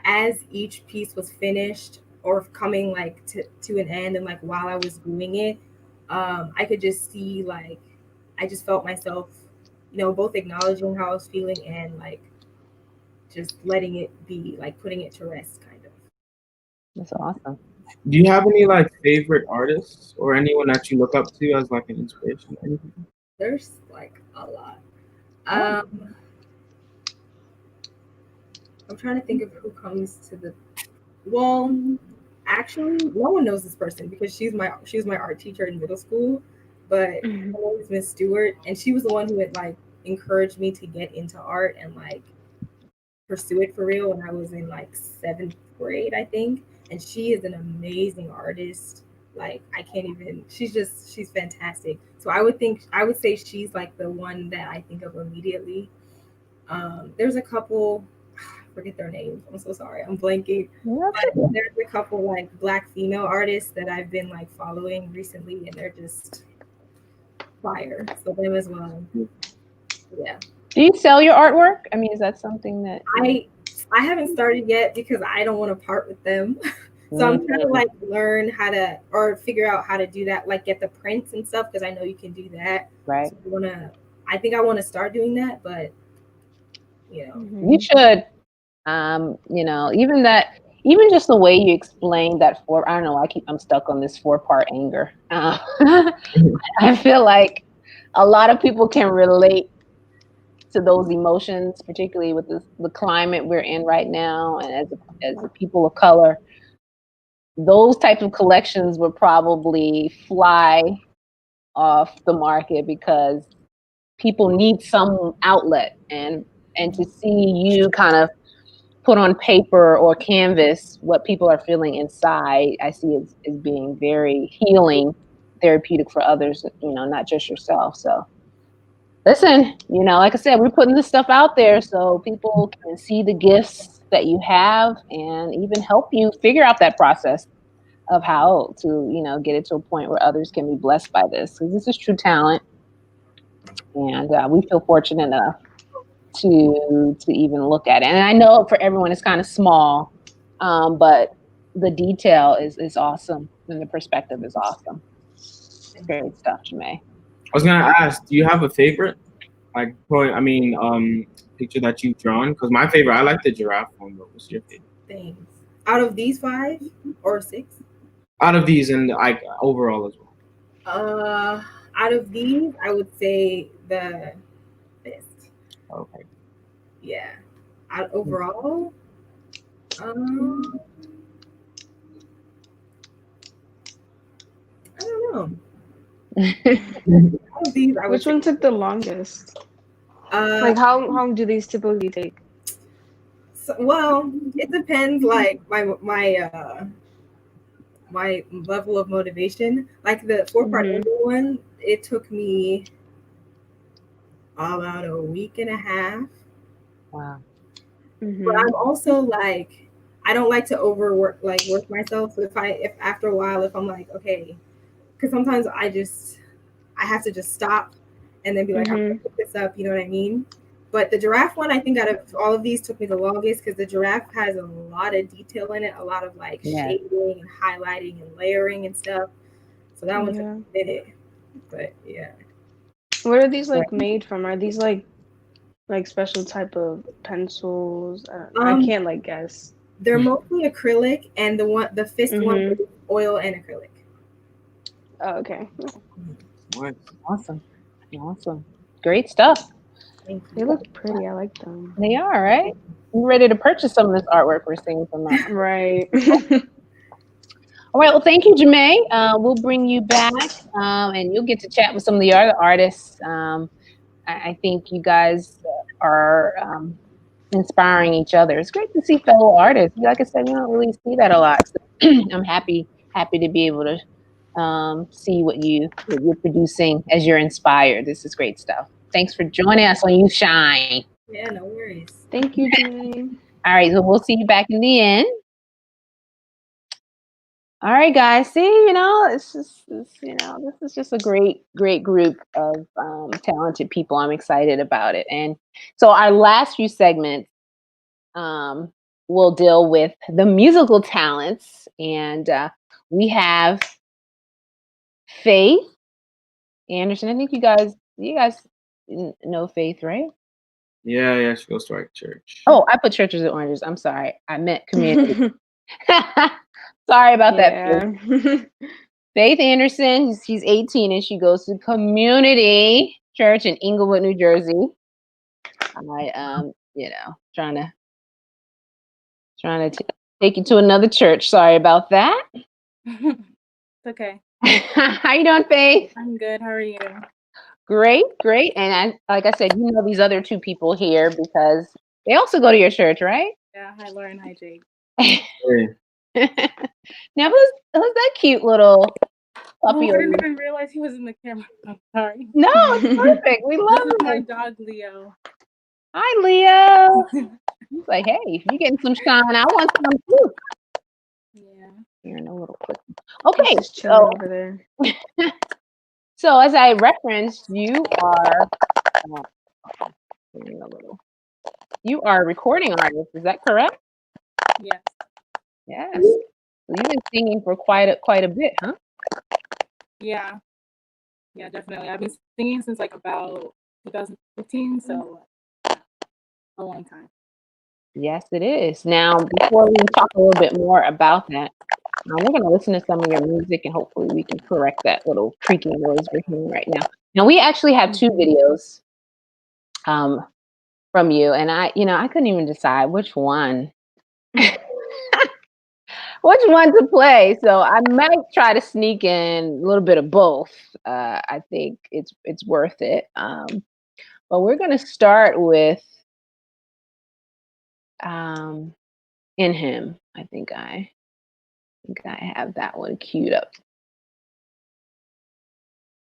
L: as each piece was finished or coming like to an end, and like while I was doing it, I could just see like I just felt myself, both acknowledging how I was feeling and like just letting it be, like putting it to rest kind of.
A: That's awesome.
C: Do you have any like favorite artists or anyone that you look up to as like an inspiration or anything?
L: There's like a lot. I'm trying to think of who comes to the. Well, actually, no one knows this person because she was my art teacher in middle school, but her name is Miss Stewart, and she was the one who had like encouraged me to get into art and like pursue it for real when I was in like seventh grade, I think. And she is an amazing artist. Like I can't even. She's fantastic. So I would say she's like the one that I think of immediately. There's a couple. I forget their names. I'm so sorry. I'm blanking. But there's a couple like Black female artists that I've been like following recently, and they're just fire. So them as well. Yeah.
A: Do you sell your artwork? I mean, is that something that
L: I haven't started yet because I don't want to part with them. So I'm trying to like learn how to or figure out how to do that, like get the prints and stuff because I know you can do that.
A: Right.
L: So I think I want to start doing that, but you know.
A: You should. You know, even just the way you explained that I don't know, I'm stuck on this 4-part anger. I feel like a lot of people can relate to those emotions, particularly with the climate we're in right now, and as a people of color, those type of collections would probably fly off the market because people need some outlet, and to see you kind of put on paper or canvas what people are feeling inside, I see as being very healing, therapeutic for others, you know, not just yourself. So listen, you know, like I said, we're putting this stuff out there so people can see the gifts that you have and even help you figure out that process of how to, you know, get it to a point where others can be blessed by this. Because this is true talent. And we feel fortunate enough to even look at it. And I know for everyone it's kind of small, but the detail is awesome and the perspective is awesome. Great stuff, Jamae.
C: I was gonna ask, do you have a favorite? Like, picture that you've drawn? Because my favorite, I like the giraffe one, but what's your favorite?
L: Thanks. Out of these 5 or 6?
C: Out of these and like overall as
L: well. Out of these, I would say the fist.
C: Okay.
L: Yeah. Overall, I don't know. Out of these,
F: Which one took the longest? Like how long do these typically take?
L: Well, it depends. Like my level of motivation. Like the 4-part one, it took me about a week and a half.
A: Wow.
L: But I'm also like, I don't like to work myself. So if after a while, if I'm like, okay, because sometimes I have to just stop and then be like, I'm gonna pick this up, you know what I mean? But the giraffe one, I think out of all of these took me the longest because the giraffe has a lot of detail in it, a lot of like shading and highlighting and layering and stuff. So that one took a minute. But yeah.
F: What are these like made from? Are these like special type of pencils? I can't like guess.
L: They're mostly acrylic, and the fist one is oil and acrylic.
F: Oh, okay.
A: Awesome. Great stuff.
F: They look pretty. I like them.
A: They are, right? You ready to purchase some of this artwork we're seeing from them?
F: Right.
A: All right. Well, thank you, Jamae. We'll bring you back, and you'll get to chat with some of the other artists. I think you guys are inspiring each other. It's great to see fellow artists. Like I said, you don't really see that a lot. So I'm happy to be able to see what you're producing as you're inspired. This is great stuff. Thanks for joining us on You Shine.
L: Yeah, no worries.
F: Thank you, Jane.
A: All right, so we'll see you back in the end. All right, guys. See, this is just a great group of talented people. I'm excited about it. And so our last few segments will deal with the musical talents, and we have Faith Anderson. I think you guys know Faith, right?
C: Yeah, she goes to our church.
A: Oh, I put churches and oranges. I'm sorry. I meant community. Sorry about that. Faith Anderson, she's 18 and she goes to Community Church in Englewood, New Jersey. I, trying to Trying to take you to another church. Sorry about that.
K: It's okay.
A: How you doing, Faith?
K: I'm good. How are you?
A: Great, great. And like I said, you know these other two people here because they also go to your church, right?
K: Yeah. Hi, Lauren. Hi, Jake.
A: Now, who's that cute little puppy?
K: Oh, I didn't even realize he was in the camera. I'm sorry.
A: No, it's perfect. We love
K: This is my
A: him.
K: dog, Leo.
A: Hi, Leo. He's like, hey, if you're getting some shine, I want some too.
K: Yeah.
A: Here in a little quick. Okay,
F: He's just chilling over there.
A: So as I referenced, you are you are a recording artist. Is that correct?
K: Yes.
A: Yes. So you've been singing for quite a bit, huh?
K: Yeah. Yeah, definitely. I've been singing since like about 2015, so a long time.
A: Yes, it is. Now, before we talk a little bit more about that, we're going to listen to some of your music and hopefully we can correct that little creaking noise we're hearing right now. Now, we actually have two videos from you, and I couldn't even decide which one. Which one to play? So I might try to sneak in a little bit of both. I think it's worth it. But we're going to start with In Him. I think I have that one queued up.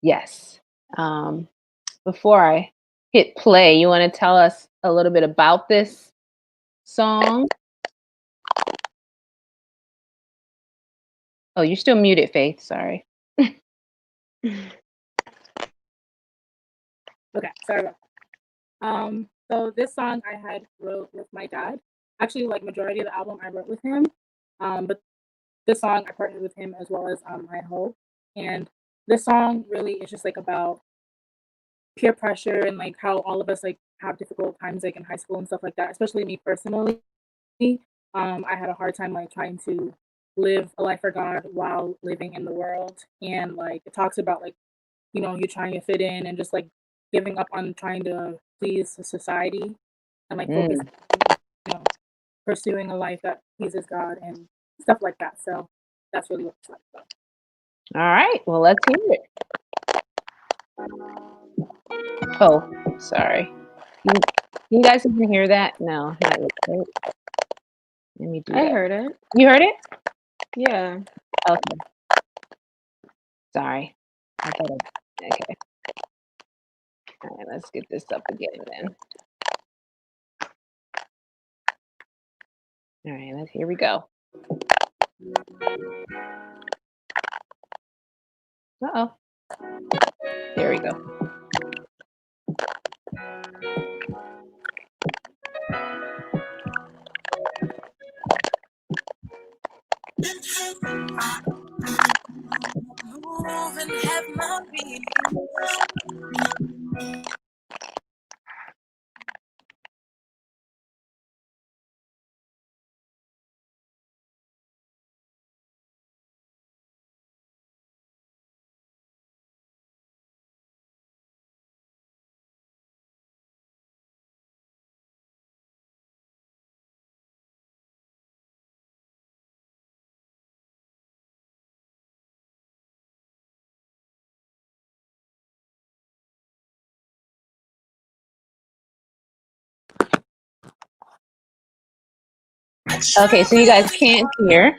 A: Yes. Before I hit play, you want to tell us a little bit about this song? Oh, you're still muted, Faith. Sorry.
K: Okay, sorry about that. So this song I had wrote with my dad. Actually, like majority of the album I wrote with him. But this song I partnered with him as well as my hope. And this song really is just like about peer pressure and like how all of us like have difficult times like in high school and stuff like that. Especially me personally. I had a hard time like trying to live a life for God while living in the world. And like it talks about like, you know, you trying to fit in and just like giving up on trying to please society and like focus, you know, pursuing a life that pleases God and stuff like that. So that's really what it's like.
A: All right. Well, let's hear it. Oh, sorry. You guys even hear that? No, not yet. Right? Let me do that.
F: I heard it.
A: You heard it?
F: Yeah.
A: Okay. Sorry. Okay. All right, let's get this up again then. All right, here we go. Uh-oh. There we go.
M: Move and have my being.
A: Okay, so you guys can't hear.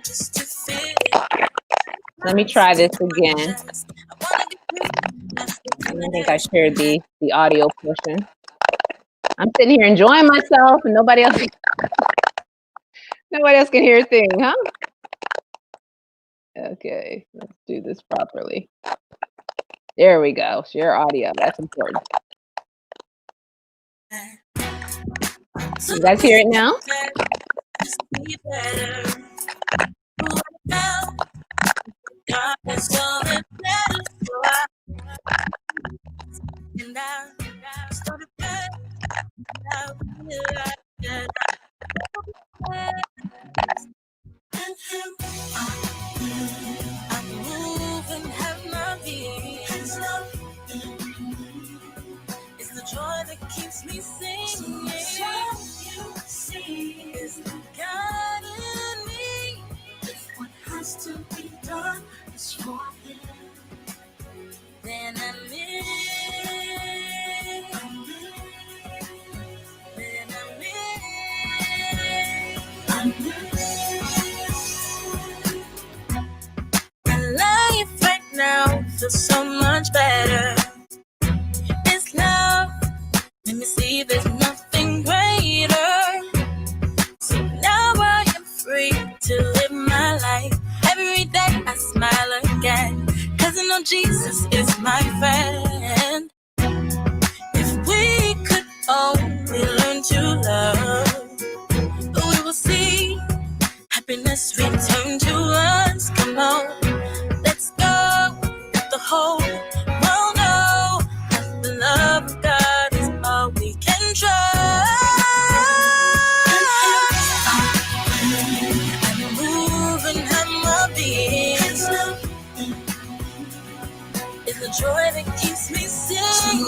A: Let me try this again. I don't think I shared the audio portion. I'm sitting here enjoying myself and nobody else can hear a thing, huh? Okay, let's do this properly. There we go. Share audio. That's important. You guys hear it now?
M: It's the joy that keeps me singing. So you see is God done is for him. Then I live. Then I live. My life right now feels so much better. It's love. Let me see, there's nothing greater. So now I am free to live my life. Every day I smile again, 'cause I know Jesus is my friend. If we could only learn to love, we will see happiness return to us. Come on, let's go. Let the whole world know that the love of God is all we can trust. I'm moving, I'm a being. It's the joy that keeps me singing.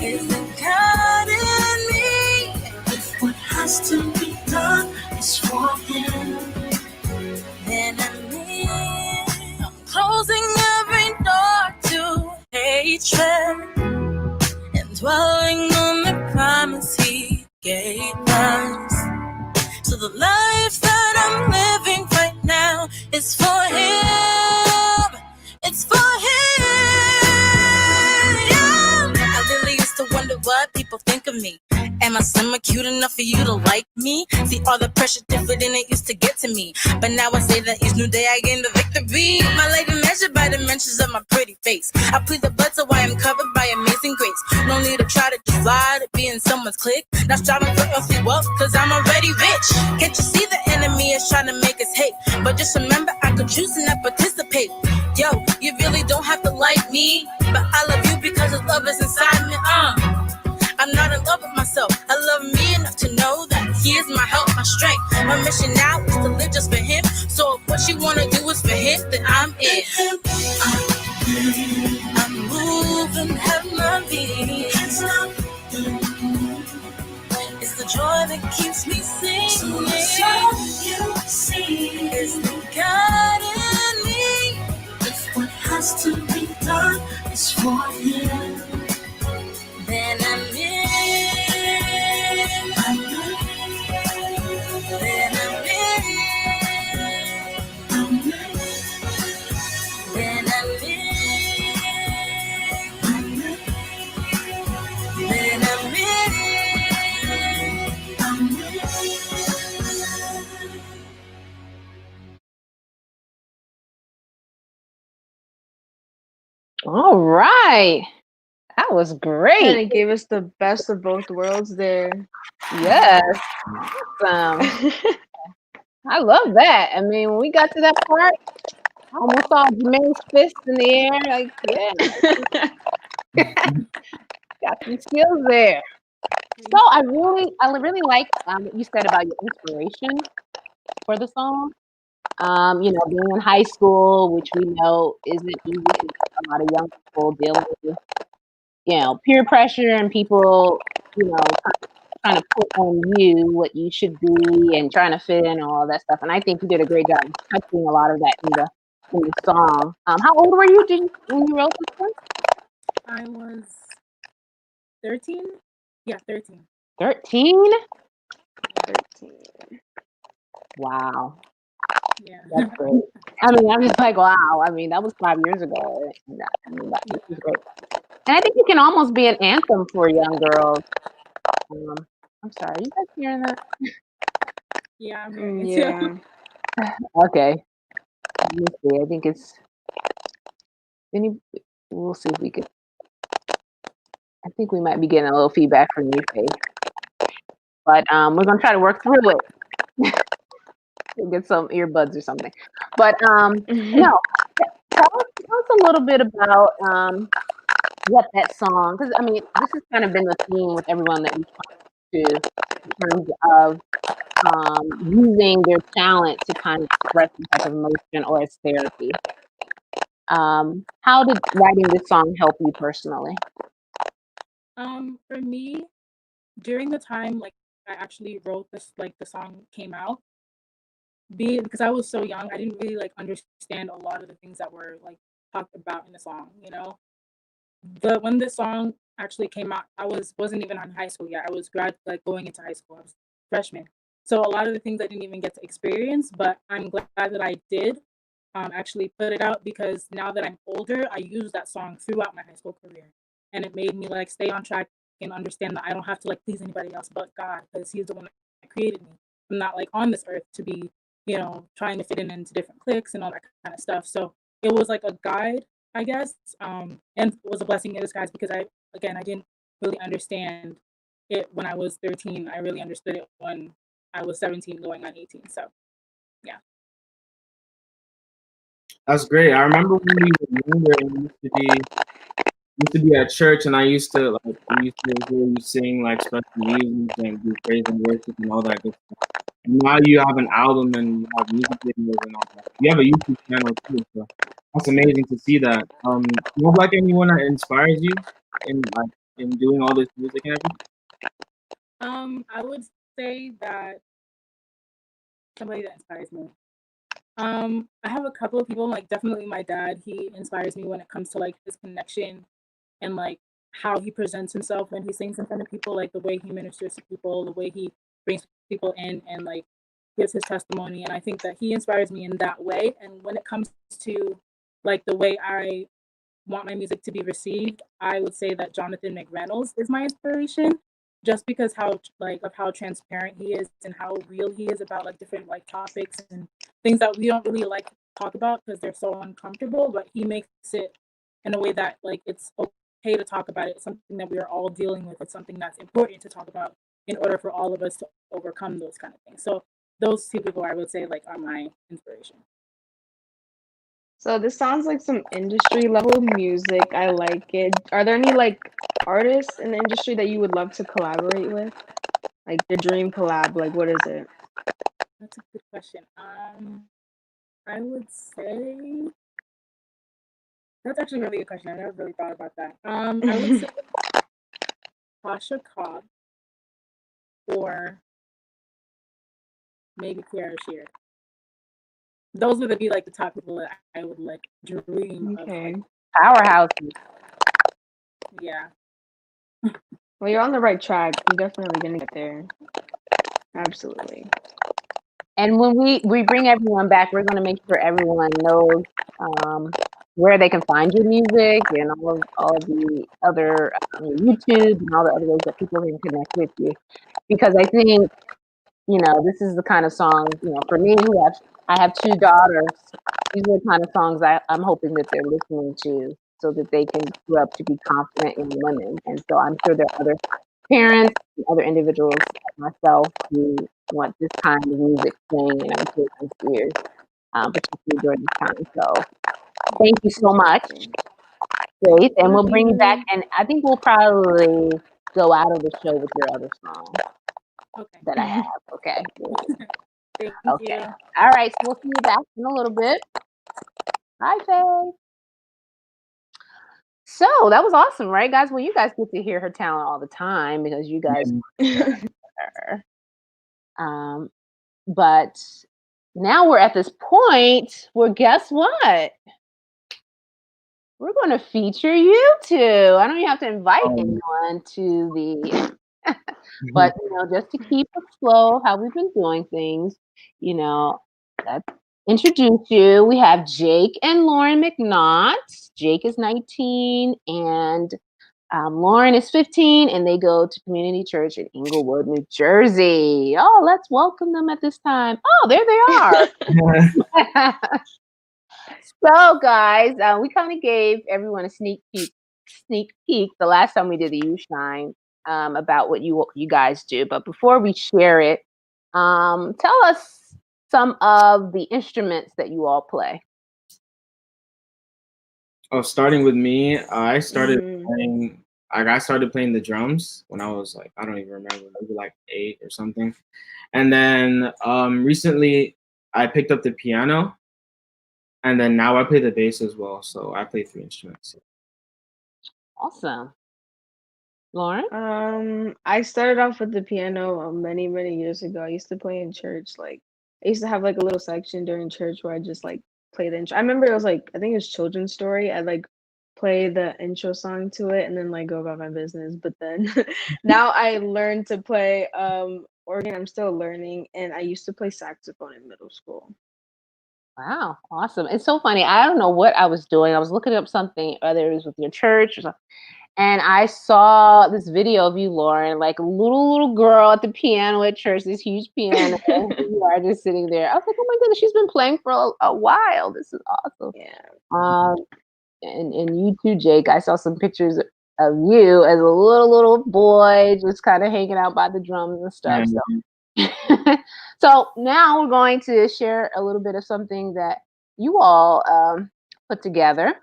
M: It's the God in me. If what has to be done is for him, then I'm in. I'm closing every door to hatred and dwelling on the promise he gave us. So the life that I'm living right now is for him. It's for him. I really used to wonder what people think of me. Am I slimmer, cute enough for you to like me? See, all the pressure different than it used to get to me. But now I say that each new day I gain the victory. My life is measured by dimensions of my pretty face. I plead the blood so I am covered by amazing grace. No need to try to just lie to be in someone's clique. Not striving for earthly wealth, 'cause I'm already rich. Can't you see the enemy is trying to make us hate? But just remember, I could choose to not participate. Yo, you really don't have to like me, but I love you because his love is inside me. I'm not in love with myself. I love me enough to know that he is my help, my strength. My mission now is to live just for him. So if what you wanna do is for him, then I'm it. I'm moving, have my being. It's the joy that keeps me singing. So you see, it's the God in me. If what has to be done is for him, then I'm in. Then I'm in. Then I'm in. Then I'm in.
A: All right. That was
F: Kind
A: great.
F: of gave us the best of both worlds there.
A: Yes. Awesome. I love that. I mean, when we got to that part, I almost saw Jermaine's fist in the air. Like, yeah. Got some skills there. So I really like what you said about your inspiration for the song. You know, being in high school, which we know isn't easy for a lot of young people dealing with, you know, peer pressure and people, you know, trying to put on you what you should be and trying to fit in and all that stuff. And I think you did a great job of touching a lot of that in the song. How old were you when you wrote this one?
K: I was 13. Yeah, 13.
A: 13?
F: 13.
A: Wow.
K: Yeah.
A: That's great. I mean, I'm just like, wow. I mean, that was 5 years ago. I mean, this is great. And I think it can almost be an anthem for young girls. I'm sorry, you guys hearing that?
K: Yeah, I'm hearing it
F: Yeah.
K: too.
A: Okay. Let me see. I think it's we'll see if we can. I think we might be getting a little feedback from you, Faith. But we're gonna try to work through it. Get some earbuds or something. But no, tell us a little bit about what that song, because I mean, this has kind of been the theme with everyone that we've talked to in terms of using their talent to kind of express some type of emotion or as therapy. How did writing this song help you personally?
K: For me, during the time like I actually wrote this, like the song came out, because I was so young, I didn't really like understand a lot of the things that were like talked about in the song. When this song actually came out, I wasn't even in high school yet. I was going into high school. I was freshman. So a lot of the things I didn't even get to experience, but I'm glad that I did actually put it out, because now that I'm older, I use that song throughout my high school career, and it made me like stay on track and understand that I don't have to like please anybody else but God, because He's the one that created me. I'm not like on this earth to be, trying to fit into different cliques and all that kind of stuff. So it was like a guide, I guess, and it was a blessing in disguise, because I didn't really understand it when I was 13. I really understood it when I was 17 going on 18. So yeah.
C: That's great. I remember when we were younger and we used to be at church, and we used to hear you sing like special music and do praise and worship and all that good stuff. And now you have an album and you have music videos and all that. You have a YouTube channel too, so that's amazing to see that. Do you have like anyone that inspires you in doing all this music and everything?
K: I would say that somebody that inspires me. I have a couple of people, like definitely my dad. He inspires me when it comes to like his connection and like how he presents himself when he sings in front of people, like the way he ministers to people, the way he brings people in and like gives his testimony. And I think that he inspires me in that way. And when it comes to like the way I want my music to be received, I would say that Jonathan McReynolds is my inspiration, just because how transparent he is and how real he is about like different like topics and things that we don't really like talk about because they're so uncomfortable, but he makes it in a way that like it's okay to talk about it. It's something that we are all dealing with. It's something that's important to talk about in order for all of us to overcome those kind of things. So those two people I would say like are my inspiration.
F: So this sounds like some industry level music. I like it. Are there any like artists in the industry that you would love to collaborate with? Like the dream collab, like what is it?
K: That's a good question. I would say that's actually a really good question. I never really thought about that. I would say Tasha Cobb or maybe Kiara Shear. Those would be like the top people that I would like dream of.
F: Okay.
K: Like,
A: Powerhouses.
K: yeah.
F: Well, you're on the right track. You're definitely gonna get there. Absolutely.
A: And when we bring everyone back, we're going to make sure everyone knows where they can find your music and all of the other YouTube and all the other ways that people can connect with you. Because I think, this is the kind of song, for me, I have two daughters. These are the kind of songs I'm hoping that they're listening to so that they can grow up to be confident in women. And so I'm sure there are other parents and other individuals like myself who want this kind of music playing in our children's ears, particularly during this time. So thank you so much, Faith. And we'll bring you back. And I think we'll probably go out of the show with your other song that I have. Okay.
K: Thank
A: Okay.
K: you.
A: All right. So we'll see you back in a little bit. Bye, Faith. So that was awesome, right, guys? Well, you guys get to hear her talent all the time because you guys her. But now we're at this point where guess what? We're going to feature you two. I don't even have to invite anyone to the, but just to keep it slow, how we've been doing things, let's introduce you. We have Jake and Lauren McNaught. Jake is 19 and Lauren is 15, and they go to community church in Englewood, New Jersey. Oh, let's welcome them at this time. Oh, there they are. So, guys, we kind of gave everyone a sneak peek the last time we did the You Shine about what you guys do. But before we share it, tell us some of the instruments that you all play.
C: Oh, starting with me, I started playing. I started playing the drums when I was like, I don't even remember, maybe like 8 or something. And then recently, I picked up the piano, and then now I play the bass as well. So I play 3 instruments.
A: Awesome. Lauren?
F: I started off with the piano many, many years ago. I used to play in church like I used to have like a little section during church where I just like play the intro. I remember it was like I think it was children's story. I like play the intro song to it and then like go about my business. But then now I learned to play organ. I'm still learning, and I used to play saxophone in middle school.
A: Wow, awesome. It's so funny. I don't know what I was doing. I was looking up something, whether it was with your church or something. And I saw this video of you, Lauren, like a little girl at the piano at church, this huge piano, and you are just sitting there. I was like, oh my goodness, she's been playing for a while. This is awesome.
F: Yeah.
A: And you too, Jake. I saw some pictures of you as a little boy, just kind of hanging out by the drums and stuff. So, so now we're going to share a little bit of something that you all put together.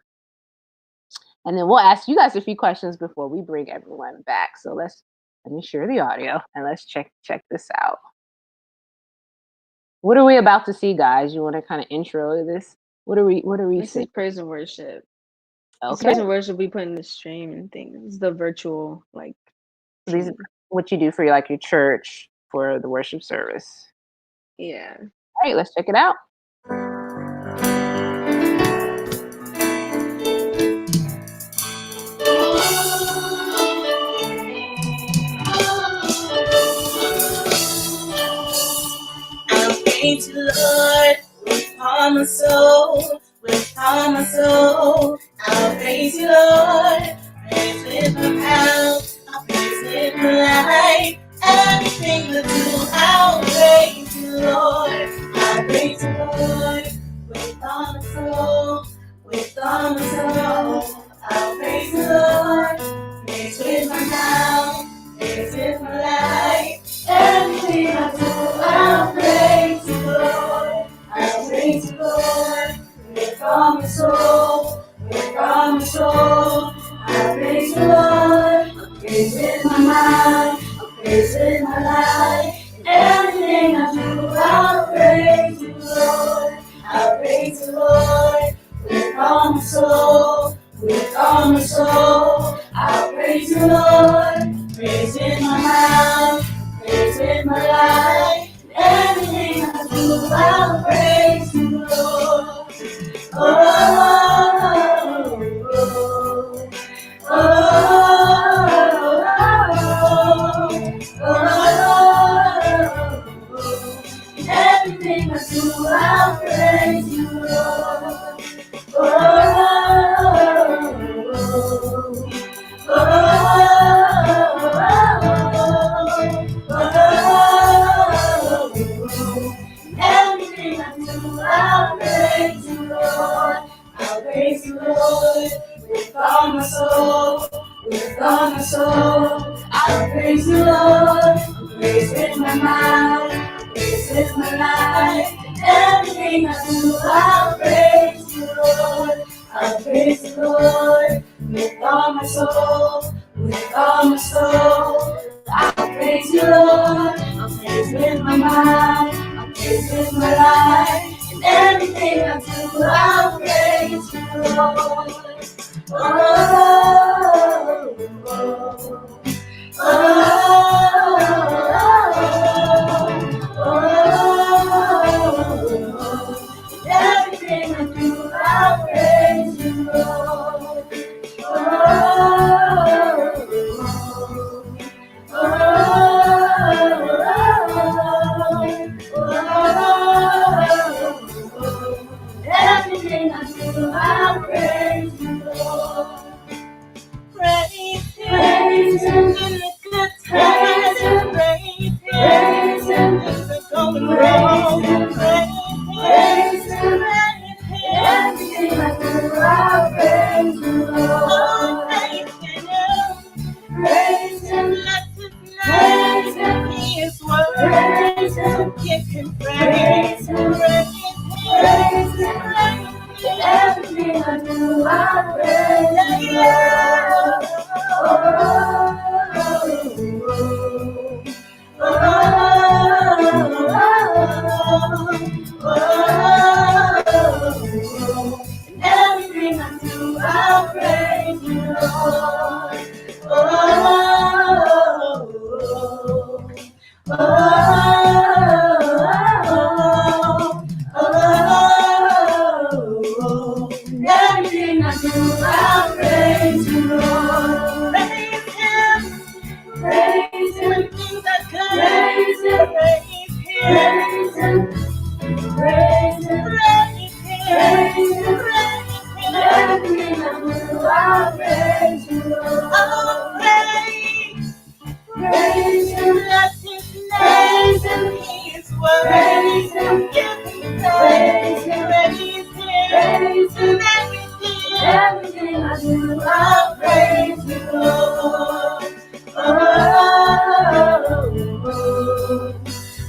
A: And then we'll ask you guys a few questions before we bring everyone back. So let me share the audio and let's check this out. What are we about to see, guys? You want to kind of intro this? What are we
F: This
A: seeing?
F: is praise and worship. This
A: Okay.
F: praise and worship we put in the stream and things. This is the virtual like
A: These are what you do for your church for the worship service.
F: Yeah.
A: All right, let's check it out.
M: I'll praise you, Lord, with all my soul, with all my soul. I'll praise you, Lord, praise with my mouth, I'll praise with my life. Everything that do, I'll praise you, Lord. I'll praise you, Lord, with all my soul, with all my soul. I'll praise you, Lord, praise with my mouth, praise with my life. Everything I do, I'll praise you, Lord. I'll praise you, Lord, with all my soul, with all my soul. I'll praise you, Lord. I'll praise with my mind, I'll praise with my life. Everything I do, I'll praise you, Lord. I'll praise you, Lord, with all my soul, with all my soul. I'll praise you, Lord. Praise in my mouth, praise in my life. Everything I do, I'll praise you, Lord. Oh, oh, oh, oh, oh. Everything I do, I'll praise you, Lord. Everything I do, I'll praise you, Lord. I'll praise you, Lord, with all my soul, with all my soul. I'll praise you, Lord. I'll praise with my mind, I'll praise with my life. Everything I do, I'll praise you, Lord. I'll praise you, Lord, with all my soul, with all my soul. I'll praise you, Lord. I'll praise with my mind, I'll praise with my life. And everything I do, I'll praise you, Lord. Oh, oh, oh, oh, oh. Everything I do, I'll praise you, Lord. Everything I do, I'll praise you, Lord. Praise Him in the good times, praise Him in the going wrong. Praise Him, everything I do, I'll praise you, Lord. Praise Him, praise Him, He is worthy. Praise Him, give Him praise. Praise Him, everything I do, I'll praise you, Lord. Everything I do, I'll praise you, Lord. I'll praise you, Lord. Praise Him. When things are good. Praise Him. Praise Him. Praise Him. Praise Him. Praise Him. Everything I do, I'll praise you, Lord. I'll praise. Praise Him. Bless His name. Praise Him. He is worthy. Praise Him. Give Him praise. Praise Him. Praise Him. Everything I do, I'll praise you, Lord. Oh,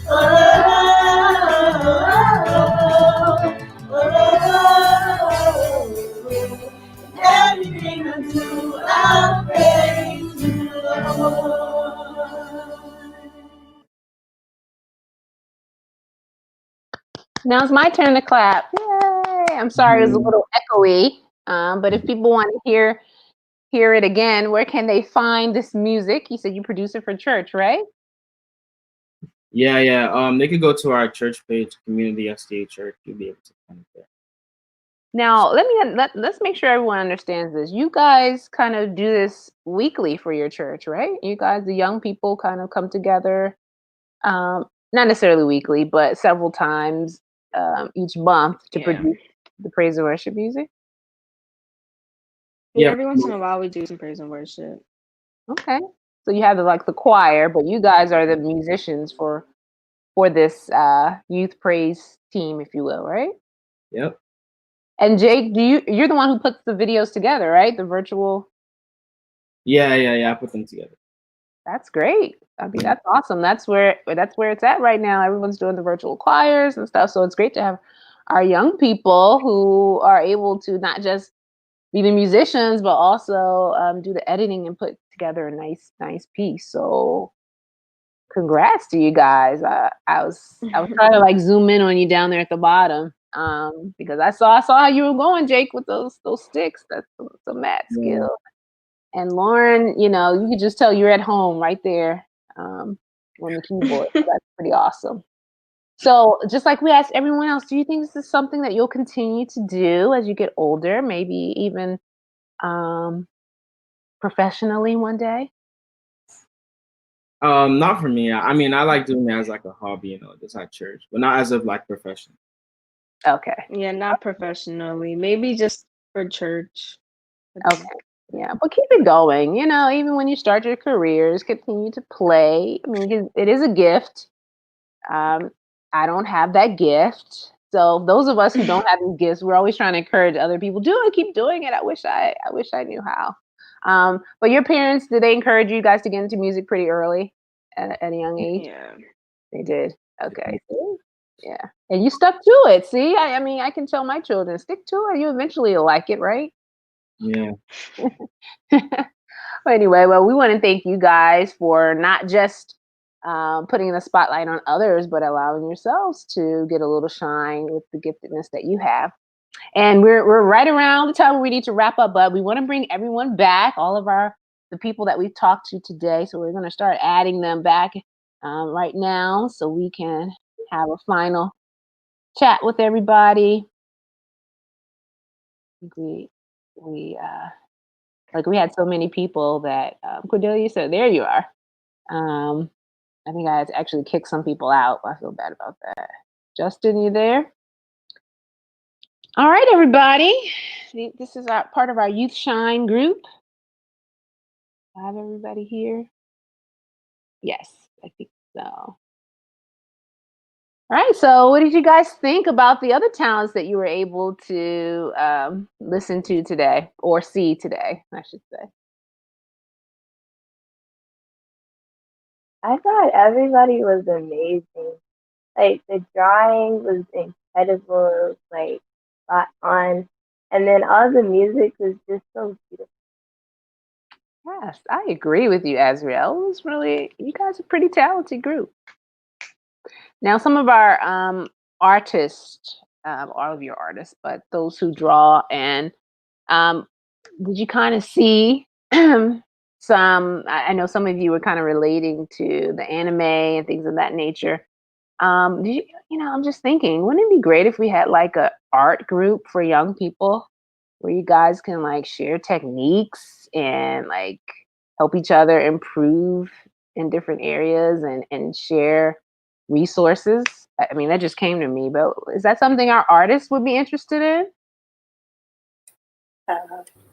M: oh, oh, everything I do, I'll praise you, Lord.
A: Now it's my turn to clap. Yay! I'm sorry it was a little echoey, but if people want to hear it again, where can they find this music? You said you produce it for church, right?
C: Yeah. They could go to our church page, Community SDA Church. You'll be able to find it there.
A: Now, let's make sure everyone understands this. You guys kind of do this weekly for your church, right? You guys, the young people, kind of come together, not necessarily weekly, but several times each month to produce the praise and worship music.
F: Yeah, every once in a while we do some praise and worship.
A: Okay, so you have the choir, but you guys are the musicians for this youth praise team, if you will, right?
C: Yep.
A: And Jake, you're the one who puts the videos together, right? The virtual.
C: Yeah. I put them together.
A: That's great. I mean, that's awesome. That's where it's at right now. Everyone's doing the virtual choirs and stuff. So it's great to have our young people who are able to not just be the musicians, but also do the editing and put together a nice piece. So congrats to you guys. I was trying to zoom in on you down there at the bottom because I saw how you were going, Jake, with those sticks. That's some mad skill. And Lauren, you could just tell you're at home right there on the keyboard. So that's pretty awesome. So just like we asked everyone else, do you think this is something that you'll continue to do as you get older, maybe even professionally one day?
C: Not for me. I mean, I like doing it as a hobby, just at church, but not as of professional.
A: Okay.
F: Yeah, not professionally. Maybe just for church.
A: Okay. Yeah, but keep it going. Even when you start your careers, continue to play. I mean, it is a gift. I don't have that gift. So those of us who don't have these gifts, we're always trying to encourage other people, do it, keep doing it. I wish I knew how. But your parents, did they encourage you guys to get into music pretty early at a young age?
F: Yeah.
A: They did. Okay. Yeah. And you stuck to it. See, I mean, I can tell my children, stick to it. You eventually will like it, right?
C: Yeah.
A: Anyway, we want to thank you guys for not just putting the spotlight on others, but allowing yourselves to get a little shine with the giftedness that you have. And we're right around the time where we need to wrap up, but we want to bring everyone back, all of the people that we've talked to today. So we're going to start adding them back right now so we can have a final chat with everybody. We had so many people that Cordelia said, there you are. I think I had to actually kick some people out. I feel bad about that. Justin, you there? All right, everybody. This is part of our Youth Shine group. I have everybody here. Yes, I think so. All right, so what did you guys think about the other talents that you were able to listen to today, or see today, I should say?
J: I thought everybody was amazing. The drawing was incredible. It was spot on. And then all the music was just so beautiful.
A: Yes, I agree with you, Azriel. It was you guys are a pretty talented group. Now, some of our artists, all of your artists, but those who draw, and did you kind of see I know some of you were kind of relating to the anime and things of that nature. Did I'm just thinking, wouldn't it be great if we had a art group for young people? where you guys can like share techniques and like help each other improve in different areas and share resources. I mean, that just came to me, but is that something our artists would be interested in?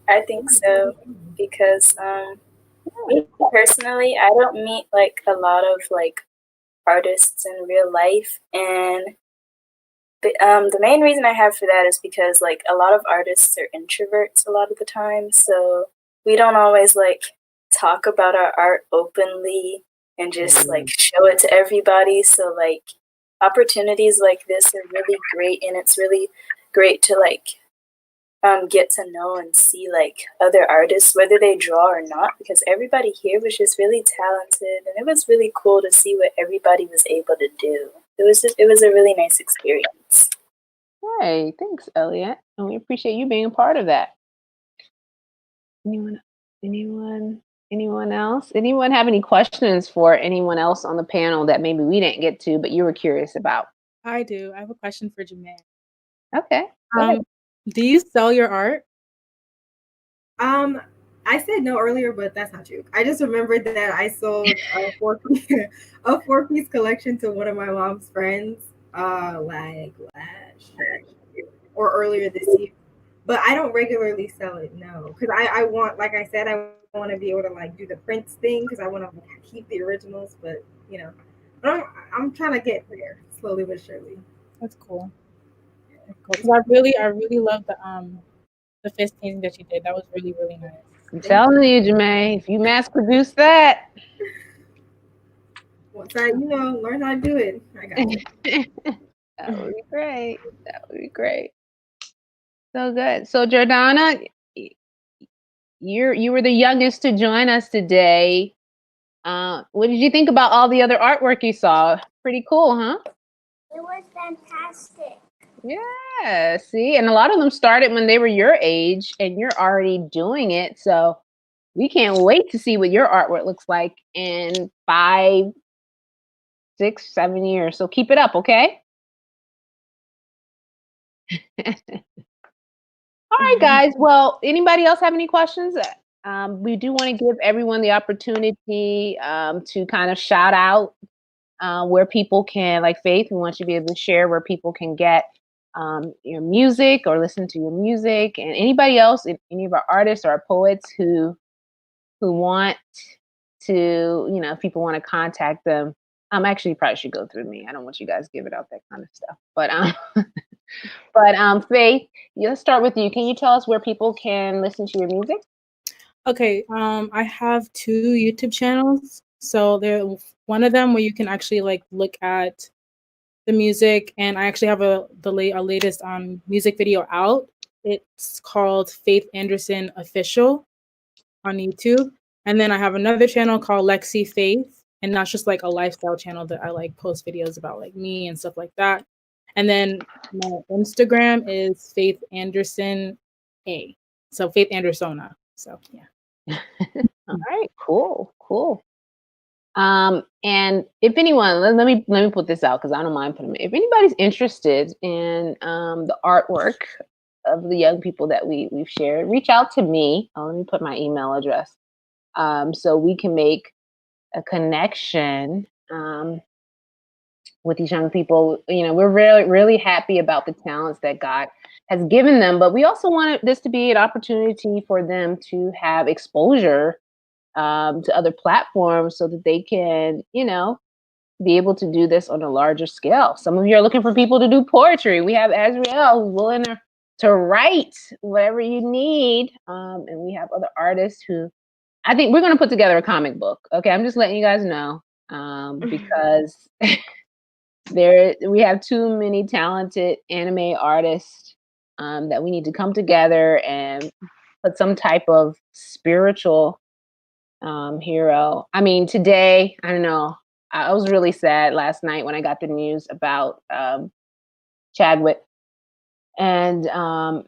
H: I think so because me personally, I don't meet like a lot of like artists in real life, and the main reason I have for that is because like a lot of artists are introverts a lot of the time, so we don't always like talk about our art openly and just like show it to everybody. So like opportunities like this are really great, and it's really great to like get to know and see like other artists, whether they draw or not, because everybody here was just really talented, and it was really cool to see what everybody was able to do. It was a really nice experience.
A: Hey, thanks, Elliot. And we appreciate you being a part of that. Anyone else? Anyone have any questions for anyone else on the panel that maybe we didn't get to, but you were curious about?
K: I do. I have a question for Jermaine.
A: Okay. Go ahead.
K: Do you sell your art?
L: I said no earlier, but that's not true. I just remembered that I sold a four-piece collection to one of my mom's friends, like last year or earlier this year. But I don't regularly sell it, no, because I want, like I said, I want to be able to like do the prints thing because I want to keep the originals. But you know, I'm trying to get there slowly but surely.
K: That's cool. Because I really love the face painting that you did. That was really, really nice.
A: I'm telling you, Jermaine, if you mass produce that.
L: Once I, learn how to do it, I got it.
A: That would be great. That would be great. So good. So Jordana, you were the youngest to join us today. What did you think about all the other artwork you saw? Pretty cool, huh?
D: It was fantastic.
A: Yeah, see, and a lot of them started when they were your age, and you're already doing it. So we can't wait to see what your artwork looks like in 5, 6, 7 years. So keep it up, okay? All right, guys. Well, anybody else have any questions? We do want to give everyone the opportunity to kind of shout out where people can, like Faith, we want you to be able to share where people can get your music or listen to your music, and anybody else, any of our artists or our poets who want to, if people want to contact them. Actually, you probably should go through me. I don't want you guys giving out that kind of stuff. But Faith, let's start with you. Can you tell us where people can listen to your music?
K: Okay, I have 2 YouTube channels. So there, one of them where you can actually like look at the music, and I actually have a latest music video out. It's called Faith Anderson Official on YouTube. And then I have another channel called Lexi Faith, and that's just like a lifestyle channel that I like post videos about like me and stuff like that. And then my Instagram is Faith Anderson A. So Faith Andersona. So yeah.
A: All right, cool. And if anyone, let me put this out because I don't mind putting. If anybody's interested in the artwork of the young people that we've shared, reach out to me. Let me put my email address so we can make a connection with these young people. We're really happy about the talents that God has given them, but we also want this to be an opportunity for them to have exposure to other platforms so that they can, be able to do this on a larger scale. Some of you are looking for people to do poetry. We have Azriel who's willing to write whatever you need. And we have other artists who I think we're going to put together a comic book. Okay, I'm just letting you guys know because we have too many talented anime artists that we need to come together and put some type of spiritual hero. I mean, today, I don't know. I was really sad last night when I got the news about Chadwick, and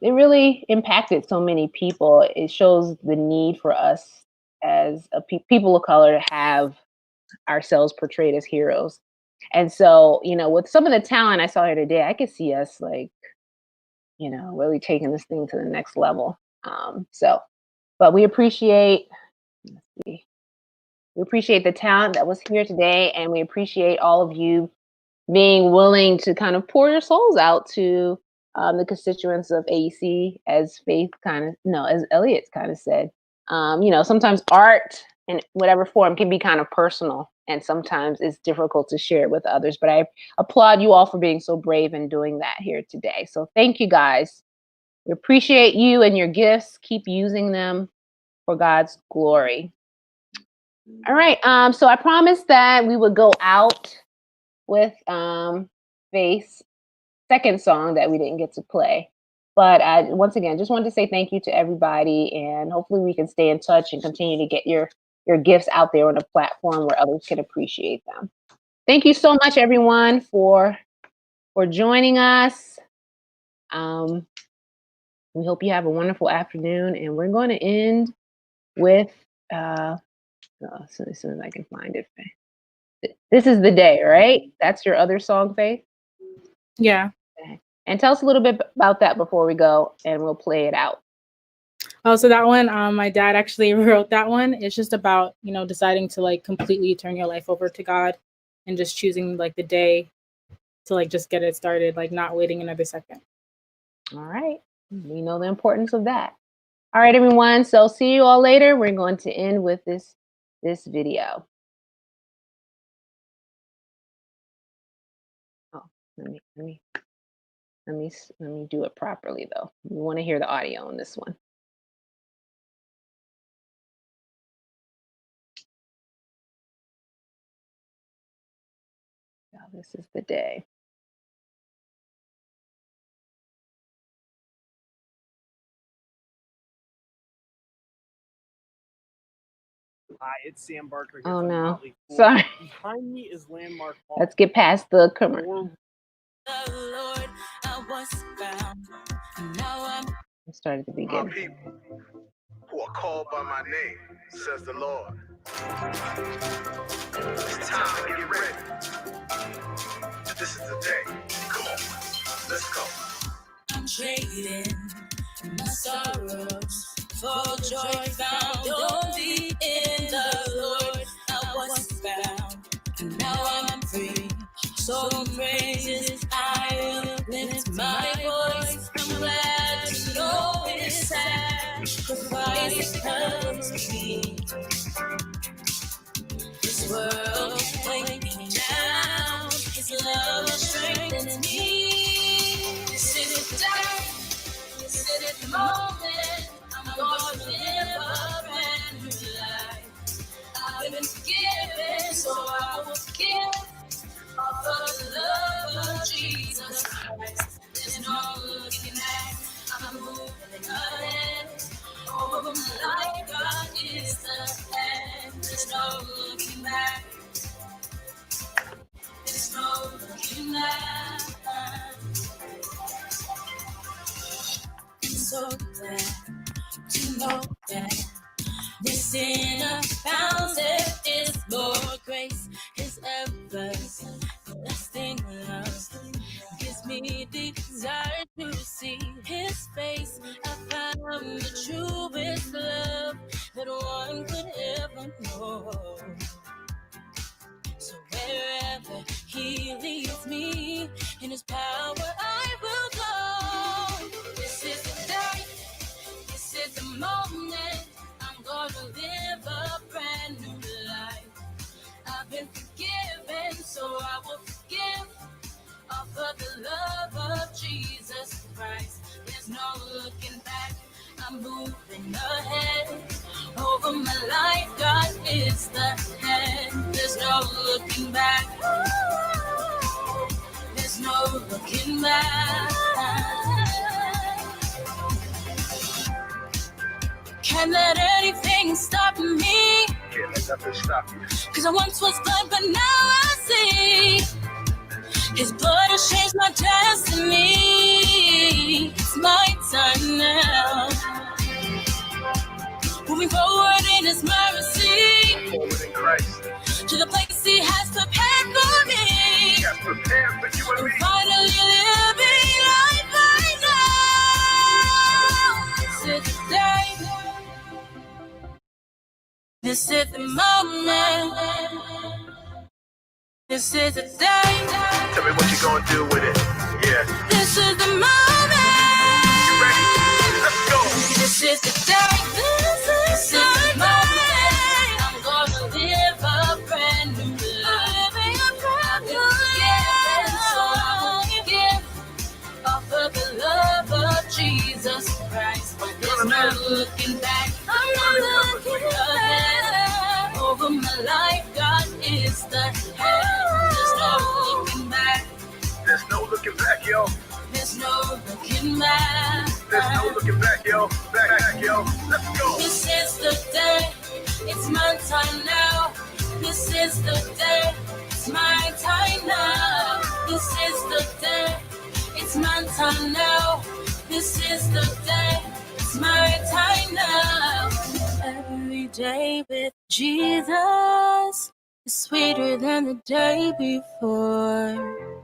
A: it really impacted so many people. It shows the need for us as people of color to have ourselves portrayed as heroes. And so, with some of the talent I saw here today, I could see us like really taking this thing to the next level. But we appreciate, let's see, we appreciate the talent that was here today, and we appreciate all of you being willing to kind of pour your souls out to the constituents of AEC, as as Elliot kind of said. Sometimes art in whatever form can be kind of personal, and sometimes it's difficult to share it with others. But I applaud you all for being so brave and doing that here today. So thank you guys. We appreciate you and your gifts. Keep using them for God's glory. All right. So I promised that we would go out with Faith's second song that we didn't get to play. But once again, just wanted to say thank you to everybody, and hopefully we can stay in touch and continue to get your gifts out there on a platform where others can appreciate them. Thank you so much, everyone, for joining us. We hope you have a wonderful afternoon, and we're going to end with as soon as I can find it. This is the day, right? That's your other song, Faith?
K: Yeah.
A: Okay. And tell us a little bit about that before we go, and we'll play it out.
K: Oh, so that one, my dad actually wrote that one. It's just about, deciding to like completely turn your life over to God and just choosing like the day to like just get it started, like not waiting another second.
A: All right. We know the importance of that. All right, everyone. So see you all later. We're going to end with this video. Oh, let me do it properly though. We want to hear the audio on this one. Now this is the day.
N: Hi, it's Sam Barker.
A: Oh no, sorry.
N: Behind me is Landmark Hall.
A: Let's get past the commercial. Let's start at the beginning.
O: My people who are called by my name, says the Lord. It's time to get ready. This is the day. Come on, let's go.
M: I'm trading my sorrows for joy found only in the Lord. I was bound, and now I'm free. So praises I will lift my voice. I'm glad to know His sacrifice comes me. This world is breaking me down. His love strengthens me. This is the day. This is the moment. I'm going to live a brand new life. I've been forgiven, so I will forgive. All for the love of Jesus Christ. There's no looking back. I'm moving ahead. Over my life, God is the head. There's no looking back. There's no looking back. I'm so glad to know that this inner bounds there is more grace. His everlasting love gives me the desire to see His face. I found the truest love that one could ever know. So wherever He leads me, in His power I will go. This is the day, this is the moment. I'm gonna live a brand new life. I've been forgiven, so I will forgive. All for the love of Jesus Christ. There's no looking back. I'm moving ahead. Over my life, God is the head. There's no looking back. There's no looking back. Can't let anything stop me.
O: Can't let nothing stop you.
M: 'Cause I once was blind, but now I see. His blood has changed my destiny. It's my time now. Moving forward in His mercy.
O: Forward in Christ.
M: To the place He has prepared for me.
O: He has prepared for you and me.
M: Finally living life right now. This is the moment. This is the day.
O: Tell me what you gonna do with it. Yeah.
M: This is the moment.
O: You ready? Let's go.
M: This is the day. This is the moment. I'm gonna live a brand new life. Living a brand new life. So I'm gonna give off of the love of Jesus Christ. There's no looking back. I'm not looking back. Over my life, God is the head. There's no looking back.
O: There's no looking back, yo.
M: There's no looking back.
O: There's no looking back, yo. Back, yo. Let's go.
M: This is the day. It's my time now. This is the day. It's my time now. This is the day. It's my time now. This is the day. It's my time now. Every day with Jesus is sweeter than the day before.